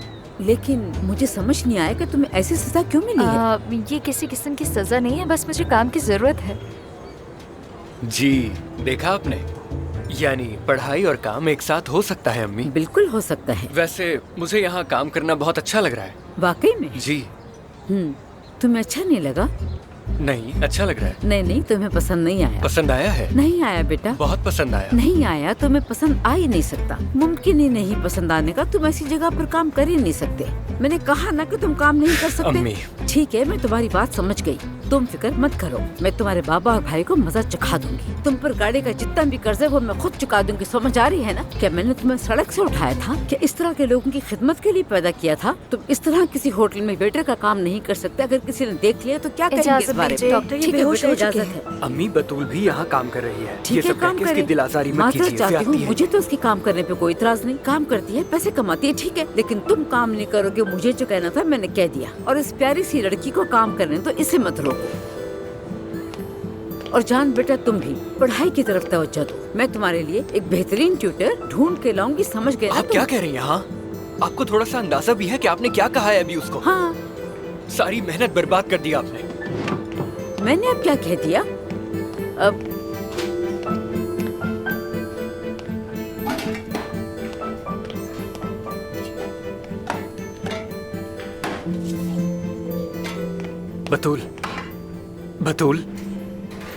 लेकिन मुझे समझ नहीं आया कि तुम्हें ऐसी सजा क्यों मिली है? ये किसी किस्म की सजा नहीं है, बस मुझे काम की जरूरत है। जी, देखा आपने, यानी पढ़ाई और काम एक साथ हो सकता है अम्मी। बिल्कुल हो सकता है। वैसे मुझे यहाँ काम करना बहुत अच्छा लग रहा है। वाकई में? जी। तुम्हें अच्छा नहीं लगा? नहीं, अच्छा लग रहा है। नहीं नहीं, तुम्हें पसंद नहीं आया। पसंद आया है? नहीं आया बेटा। बहुत पसंद आया। नहीं आया, तुम्हें पसंद आ ही नहीं सकता। मुमकिन ही नहीं पसंद आने का। तुम ऐसी जगह पर काम कर ही नहीं सकते। मैंने कहा ना कि तुम काम नहीं कर सकते। अम्मी। ठीक है, मैं तुम्हारी बात समझ गई। तुम फिक्र मत करो, मैं तुम्हारे बाबा और भाई को मजा चखा दूंगी। तुम पर गाड़ी का जितना भी कर्ज है वो मैं खुद चुका दूंगी। समझ आ रही है ना? क्या मैंने तुम्हें सड़क से उठाया था? क्या इस तरह के लोगों की खिदमत के लिए पैदा किया था? तुम इस तरह किसी होटल में वेटर का काम नहीं कर सकते। अगर किसी ने देख लिया तो क्या करेंगे इस बारे में? डॉक्टर, ये बेहोश हो चुके हैं। अम्मी, बतूल भी यहाँ काम कर रही है। ठीक ये है, सब काम कह के करे। इसकी दिल आजारी मत माजरत कीजिए। चाहती हूँ, ज्यादती है। मुझे तो उसके काम करने पे कोई इतराज नहीं। काम करती है, पैसे कमाती है, ठीक है, लेकिन तुम काम नहीं करोगे। मुझे जो कहना था मैंने कह दिया। और इस प्यारी सी लड़की को काम करने तो इसे मत रोको। और जान बेटा, तुम भी पढ़ाई की तरफ तवज्जो दो। मैं तुम्हारे लिए एक बेहतरीन ट्यूटर ढूंढ के लाऊंगी। समझ गए ना? आप क्या कह रही हैं? हाँ, आपको थोड़ा सा अंदाजा भी है कि आपने क्या कहा है अभी उसको? हाँ, सारी मेहनत बर्बाद कर दी आपने। मैंने अब क्या कह दिया? अब बतूल, बतूल,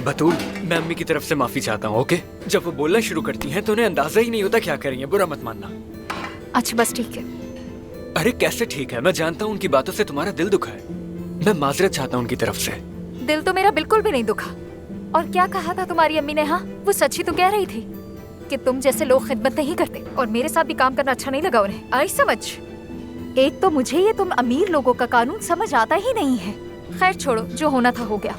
बतूल, मैं अम्मी की तरफ से माफी चाहता हूँ। ओके? जब वो बोलना शुरू करती हैं तो उन्हें अंदाजा ही नहीं होता क्या कर रही हैं। बुरा मत मानना। अच्छा, बस ठीक है। अरे कैसे ठीक है? मैं जानता हूँ उनकी बातों से तुम्हारा दिल दुखा है। मैं माजरत चाहता हूँ उनकी तरफ से। दिल तो मेरा बिल्कुल भी नहीं दुखा। और क्या कहा था तुम्हारी अम्मी ने? हाँ, वो सच ही तो कह रही थी कि तुम जैसे लोग खिदमत नहीं करते। और मेरे साथ भी काम करना अच्छा नहीं लगा उन्हें। आई समझ। एक तो मुझे ये तुम अमीर लोगों का कानून समझ आता ही नहीं है। खैर छोड़ो, जो होना था हो गया।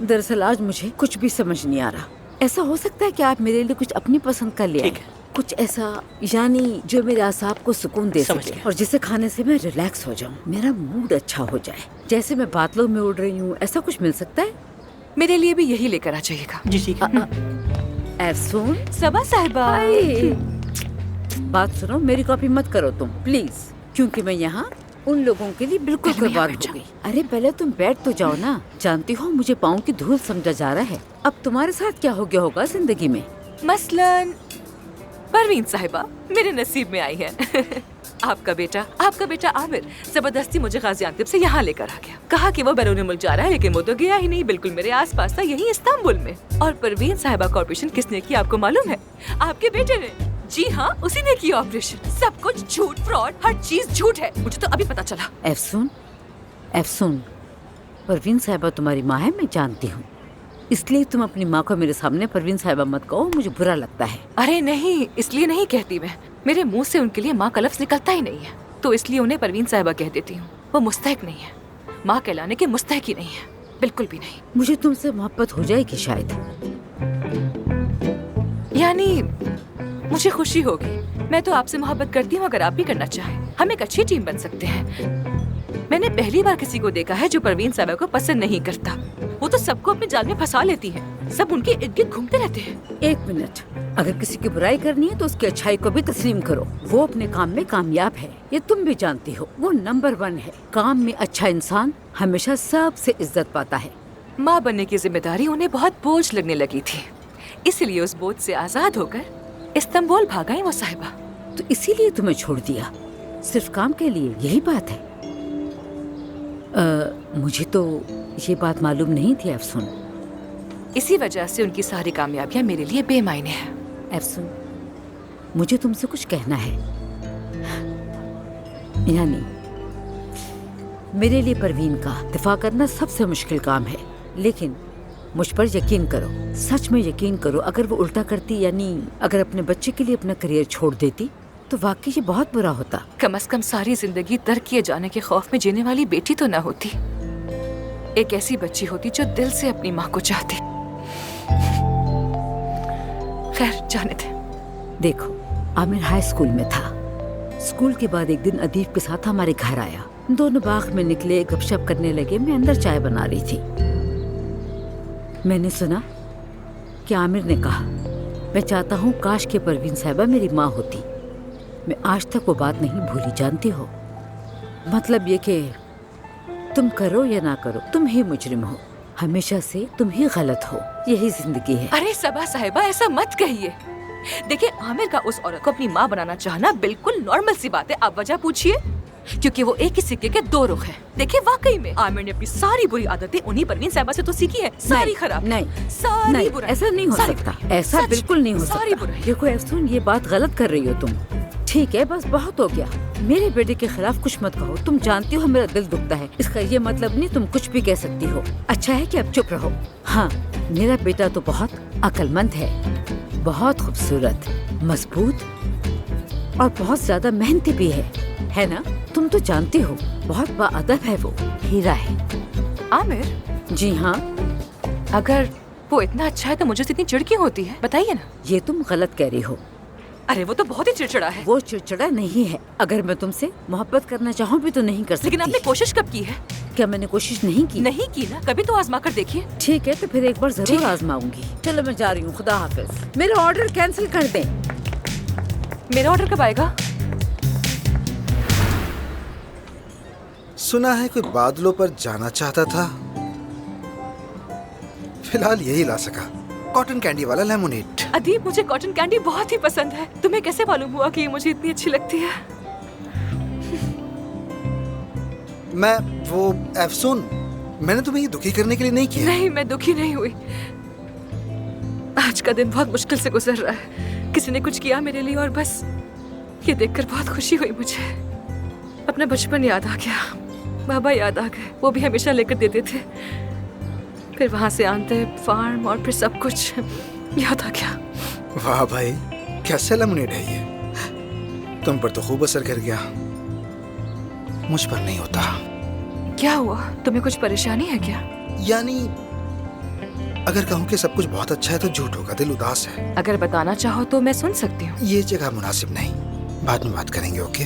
दरअसल आज मुझे कुछ भी समझ नहीं आ रहा। ऐसा हो सकता है कि आप मेरे लिए कुछ अपनी पसंद का ले आए। कुछ ऐसा यानी जो मेरे आसाब को सुकून दे सके और जिसे खाने से मैं रिलैक्स हो जाऊं, मेरा मूड अच्छा हो जाए। जैसे मैं बादलों में उड़ रही हूँ, ऐसा कुछ मिल सकता है? मेरे लिए भी यही लेकर आ जाइएगा। जी ठीक है। अफसून, सबा साहिबा, बात सुनो, मेरी कॉपी मत करो तुम प्लीज, क्योंकि मैं यहाँ उन लोगों के लिए बिल्कुल बर्बाद हो गई। अरे पहले तुम बैठ तो जाओ ना। जानती हो मुझे पाँव की धूल समझा जा रहा है। अब तुम्हारे साथ क्या हो गया होगा जिंदगी में? मसलन परवीन साहिबा मेरे नसीब में आई है। आपका बेटा आमिर जबरदस्ती मुझे गाजियांतिब से यहाँ लेकर आ गया। कहा कि वो बैरून मुल्क जा रहा है, लेकिन वो तो गया ही नहीं। बिल्कुल मेरे आसपास था, यही इस्तांबुल में। और परवीन साहिबा का ऑपरेशन किसने किया आपको मालूम है? आपके बेटे ने। जी हाँ, उसी ने किया ऑपरेशन। सब कुछ झूठ, फ्रॉड, हर चीज झूठ है। मुझे तो अभी पता चला। अफसून, परवीन साहिबा तुम्हारी माँ है, मैं जानती हूँ। इसलिए तुम अपनी माँ को मेरे सामने परवीन साहिबा मत कहो, मुझे बुरा लगता है। अरे नहीं, इसलिए नहीं कहती मैं। मेरे मुंह से उनके लिए माँ का लफ्ज निकलता ही नहीं है। तो इसलिए उन्हें परवीन साहिबा कह देती हूँ। वो मुस्तहिक नहीं है, माँ कहलाने के मुस्तहिक ही नहीं है, बिल्कुल भी नहीं। मुझे तुमसे मोहब्बत हो जाएगी शायद, यानी मुझे खुशी होगी। मैं तो आपसे मोहब्बत करती हूँ, अगर आप भी करना चाहें हम एक अच्छी टीम बन सकते हैं। मैंने पहली बार किसी को देखा है जो परवीन साहिबा को पसंद नहीं करता। वो तो सबको अपने जाल में फंसा लेती है, सब उनके इर्द गिर्द घूमते रहते हैं। एक मिनट, अगर किसी की बुराई करनी है तो उसकी अच्छाई को भी तस्लीम करो। वो अपने काम में कामयाब है, ये तुम भी जानती हो। वो नंबर 1 है। काम में अच्छा इंसान हमेशा सबसे इज्जत पाता है। माँ बनने की जिम्मेदारी उन्हें बहुत बोझ लगने लगी थी, इसलिए उस बोझ से आजाद होकर इस्तांबुल भाग गई वो साहिबा। तो इसीलिए तुम्हें छोड़ दिया, सिर्फ काम के लिए, यही बात है? मुझे तो ये बात मालूम नहीं थी अफसून। इसी वजह से उनकी सारी कामयाबियां मेरे लिए बेमायने हैं। अफसून, मुझे तुमसे कुछ कहना है। यानी मेरे लिए परवीन का दिफा करना सबसे मुश्किल काम है, लेकिन मुझ पर यकीन करो, सच में यकीन करो, अगर वो उल्टा करती, यानी अगर अपने बच्चे के लिए अपना करियर छोड़ देती तो वाकई ये बहुत बुरा होता। कम से कम सारी जिंदगी तर्क किए जाने के खौफ में जीने वाली बेटी तो न होती, एक ऐसी बच्ची होती जो दिल से अपनी माँ को चाहती। खैर जाने दे। देखो, आमिर हाई स्कूल में था। स्कूल के बाद एक दिन अदीब के साथ हमारे घर आया। दोनों बाग में निकले, गपशप करने लगे। मैं अंदर चाय बना रही थी। मैंने सुना कि आमिर ने कहा, मैं चाहता हूँ काश के परवीन साहिबा मेरी माँ होती। मैं आज तक वो बात नहीं भूली, जानती हो। मतलब ये कि तुम करो या ना करो, तुम ही मुजरिम हो, हमेशा से तुम ही गलत हो, यही जिंदगी है। अरे सबा साहिबा, ऐसा मत कहिए। देखिए, आमिर का उस औरत को अपनी माँ बनाना चाहना बिल्कुल नॉर्मल सी बात है। आप वजह पूछिए, क्योंकि वो एक ही सिक्के के 2 रुख हैं। देखिए, वाकई में आमिर ने अपनी सारी बुरी आदतें उन्हीं परवीन साहिबा से तो सीखी है। सारी खराब, नहीं, सारी नहीं, बुराई, ऐसा नहीं हो सकता, ऐसा बिल्कुल नहीं हो सकता। देखो अफसून, ये बात गलत कर रही हो तुम। ठीक है, बस बहुत हो गया। मेरे बेटे के खिलाफ कुछ मत कहो। तुम जानती हो मेरा दिल दुखता है, इसका ये मतलब नहीं तुम कुछ भी कह सकती हो। अच्छा है कि अब चुप रहो। हाँ, मेरा बेटा तो बहुत अक्लमंद है, बहुत खूबसूरत, मजबूत और बहुत ज्यादा मेहनती भी है ना? तुम तो जानती हो, बहुत बाअदब है, वो हीरा है। आमिर? जी हाँ। अगर वो इतना अच्छा है तो मुझे इतनी चिढ़ क्यों होती है, बताइए ना। ये तुम गलत कह रही हो। अरे वो तो बहुत ही चिड़चिड़ा है। वो चिड़चिड़ा नहीं है। अगर मैं तुमसे मोहब्बत करना चाहूँ भी तो नहीं कर सकती। लेकिन आपने कोशिश कब की है? क्या मैंने कोशिश नहीं की? नहीं की ना, कभी तो आजमा कर देखिए। ठीक है, तो फिर एक बार जरूर आजमाऊंगी। चलो मैं जा रही हूँ, खुदा हाफिज। मेरा ऑर्डर कैंसिल कर दें। मेरा ऑर्डर कब आएगा? सुना है कोई बादलों पर जाना चाहता था, फिलहाल यही ला सका, कॉटन कैंडी वाला लेमोनेड। अदीब, मुझे कॉटन कैंडी बहुत ही पसंद है। तुम्हें कैसे मालूम हुआ कि ये मुझे इतनी अच्छी लगती है? मैं वो अफसून, मैंने तुम्हें ये दुखी करने के लिए नहीं किया। नहीं, मैं दुखी नहीं हुई। आज का दिन बहुत मुश्किल से गुजर रहा है। किसी ने कुछ किया मेरे लिए और बस ये देखकर बहुत खुशी हुई मुझे। अपना बचपन याद आ गया, बाबा याद आ गए। वो भी हमेशा लेकर देते थे। फिर वहां से आते फार्म और फिर सब कुछ याद आ गया। वाह भाई, कैसा लेमोनेड है ये। तुम पर तो खूब असर कर गया, मुझ पर नहीं होता। क्या हुआ? तुम्हें कुछ परेशानी है क्या? यानी अगर कहूँ कि सब कुछ बहुत अच्छा है तो झूठ होगा, दिल उदास है। अगर बताना चाहो तो मैं सुन सकती हूँ। ये जगह मुनासिब नहीं, बाद में बात करेंगे, ओके?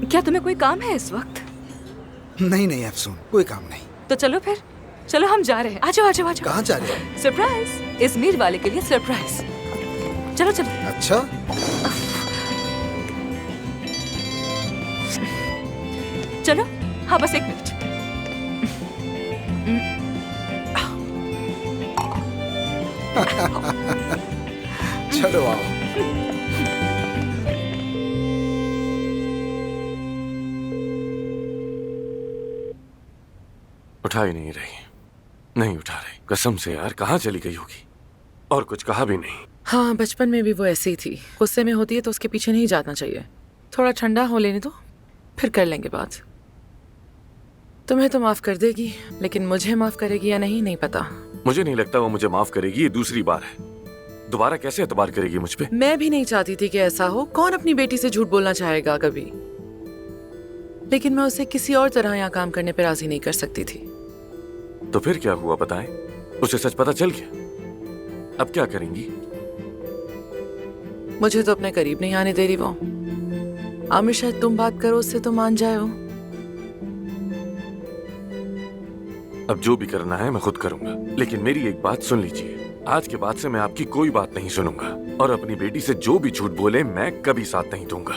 क्या तुम्हें कोई काम है इस वक्त? नहीं नहीं अफसून, कोई काम नहीं। तो चलो फिर, चलो हम जा रहे हैं। आ जाओ आ जाओ आ जाओ। कहाँ जा रहे हैं? सरप्राइज, इजमीर वाले के लिए सरप्राइज। चलो चलो। अच्छा, चलो। हाँ, बस 1 मिनट। चलो आओ। उठा ही नहीं रही, नहीं उठा रही। कसम से यार, कहाँ चली गई होगी? और कुछ कहा भी नहीं। हाँ, बचपन में भी वो ऐसी ही थी। गुस्से में होती है तो उसके पीछे नहीं जाना चाहिए। थोड़ा ठंडा हो लेने दो, फिर कर लेंगे बात। तुम्हें तो माफ कर देगी, लेकिन मुझे माफ करेगी या नहीं, नहीं पता। मुझे नहीं लगता वो मुझे माफ करेगी। ये दूसरी बार है दोबारा कैसे एतबार करेगी मुझ पे? मैं भी नहीं चाहती थी कि ऐसा हो। कौन अपनी बेटी से झूठ बोलना चाहेगा कभी? लेकिन मैं उसे किसी और तरह यहाँ काम करने पर राजी नहीं कर सकती थी। तो फिर क्या हुआ बताएं? उसे सच पता चल गया, अब क्या करेंगी? मुझे तो अपने करीब नहीं आने दे रही वो। आमिर शायद तुम बात करो उससे तो मान जाए हो। अब जो भी करना है मैं खुद करूंगा, लेकिन मेरी एक बात सुन लीजिए, आज के बाद से मैं आपकी कोई बात नहीं सुनूंगा और अपनी बेटी से जो भी झूठ बोले मैं कभी साथ नहीं दूंगा,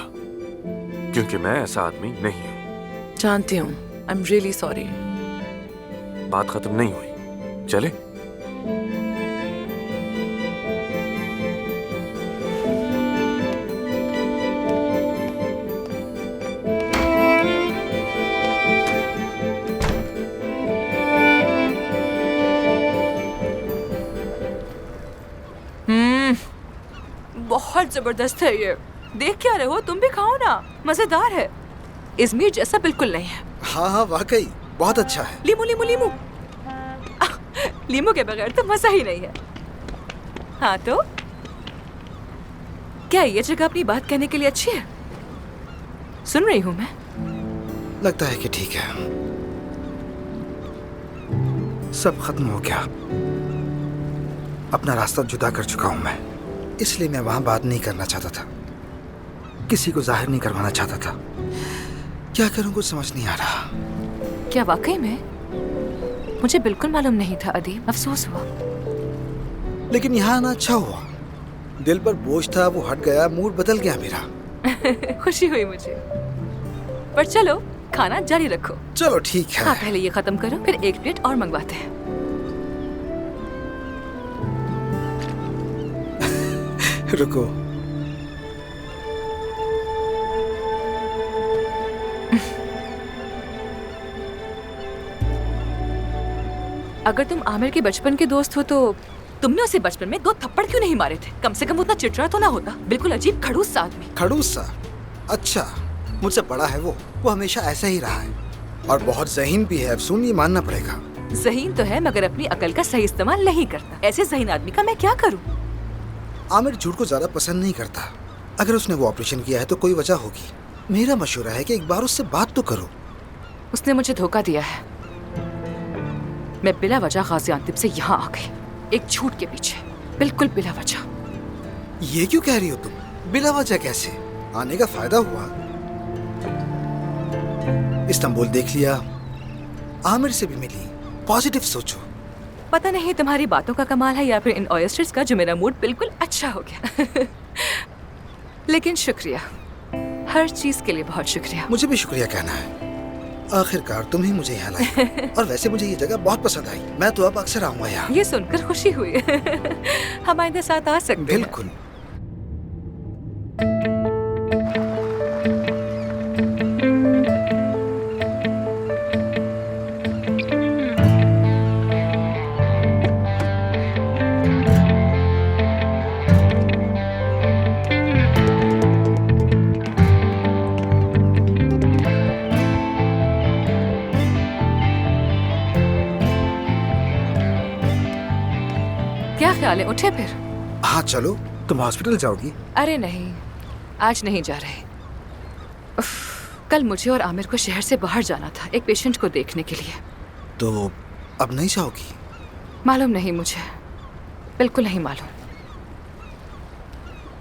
क्योंकि मैं ऐसा आदमी नहीं हूँ। जानती हूँ। I am really sorry. बात खत्म नहीं हुई, चले? बहुत जबरदस्त है ये। देख क्या रहे हो? तुम भी खाओ ना, मजेदार है। इजमीर जैसा बिल्कुल नहीं है। हाँ हाँ वाकई बहुत अच्छा है। लीमू लीमू लीमू। लीमू के बगैर तो मजा ही नहीं है। हाँ तो क्या ये जगह अपनी बात कहने के लिए अच्छी है? सुन रही हूँ मैं। लगता है कि ठीक है, सब खत्म हो गया। अपना रास्ता जुदा कर चुका हूं मैं, इसलिए मैं वहां बात नहीं करना चाहता था, किसी को जाहिर नहीं करवाना चाहता था। क्या करूं कुछ समझ नहीं आ रहा। क्या वाकई में? मुझे बिल्कुल मालूम नहीं था अदीब, अफसोस हुआ। लेकिन यहाँ आना अच्छा हुआ। दिल पर बोझ था वो हट गया, मूड बदल गया मेरा। खुशी हुई मुझे। पर चलो खाना जारी रखो। चलो ठीक है। हाँ पहले ये खत्म करो, फिर एक प्लेट और मंगवाते हैं। रुको, अगर तुम आमिर के बचपन के दोस्त हो तो तुमने उसे बचपन में 2 थप्पड़ क्यों नहीं मारे थे? कम से कम उतना चिड़चिड़ा तो ना होता। बिल्कुल अजीब खड़ूस सा आदमी। खड़ूस सा? अच्छा, मुझसे बड़ा है वो हमेशा ऐसा ही रहा है और बहुत ज़हीन भी है अफसून, ये मानना पड़ेगा। ज़हीन तो है मगर अपनी अकल का सही इस्तेमाल नहीं करता। ऐसे ज़हीन आदमी का मैं क्या करूं? आमिर झूठ को ज्यादा पसंद नहीं करता। अगर उसने वो ऑपरेशन किया है तो कोई वजह होगी। मेरा मशवरा है कि एक बार उससे बात तो करो। उसने मुझे धोखा दिया है। मैं बिला वजह गाजियान्तिब से यहाँ आ गई, एक झूठ के पीछे, बिल्कुल बिला वजह। ये क्यों कह रही हो तुम? बिला वजह कैसे? आने का फायदा हुआ। इस्तांबुल देख लिया, आमिर से भी मिली, पॉजिटिव सोचो। पता नहीं तुम्हारी बातों का कमाल है या फिर इन ऑयस्टर्स का, जो मेरा मूड बिल्कुल अच्छा हो गया। लेकिन शुक्रिया, हर चीज के लिए बहुत शुक्रिया। मुझे भी शुक्रिया कहना है, आखिरकार तुम ही मुझे यहाँ लाई। और वैसे मुझे ये जगह बहुत पसंद आई, मैं तो अब अक्सर आऊंगा यहाँ। ये सुनकर खुशी हुई। हमारे साथ आ सकते हैं। बिल्कुल। क्या ख्याल है, उठे फिर? हाँ चलो। तुम हॉस्पिटल जाओगी? अरे नहीं, आज नहीं जा रहे। कल मुझे और आमिर को शहर से बाहर जाना था, एक पेशेंट को देखने के लिए। तो अब नहीं जाओगी? मालूम नहीं मुझे, बिल्कुल नहीं मालूम।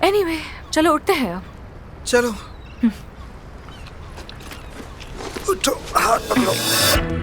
एनीवे, चलो उठते हैं अब। चलो। उठो, हाथ पकड़ो।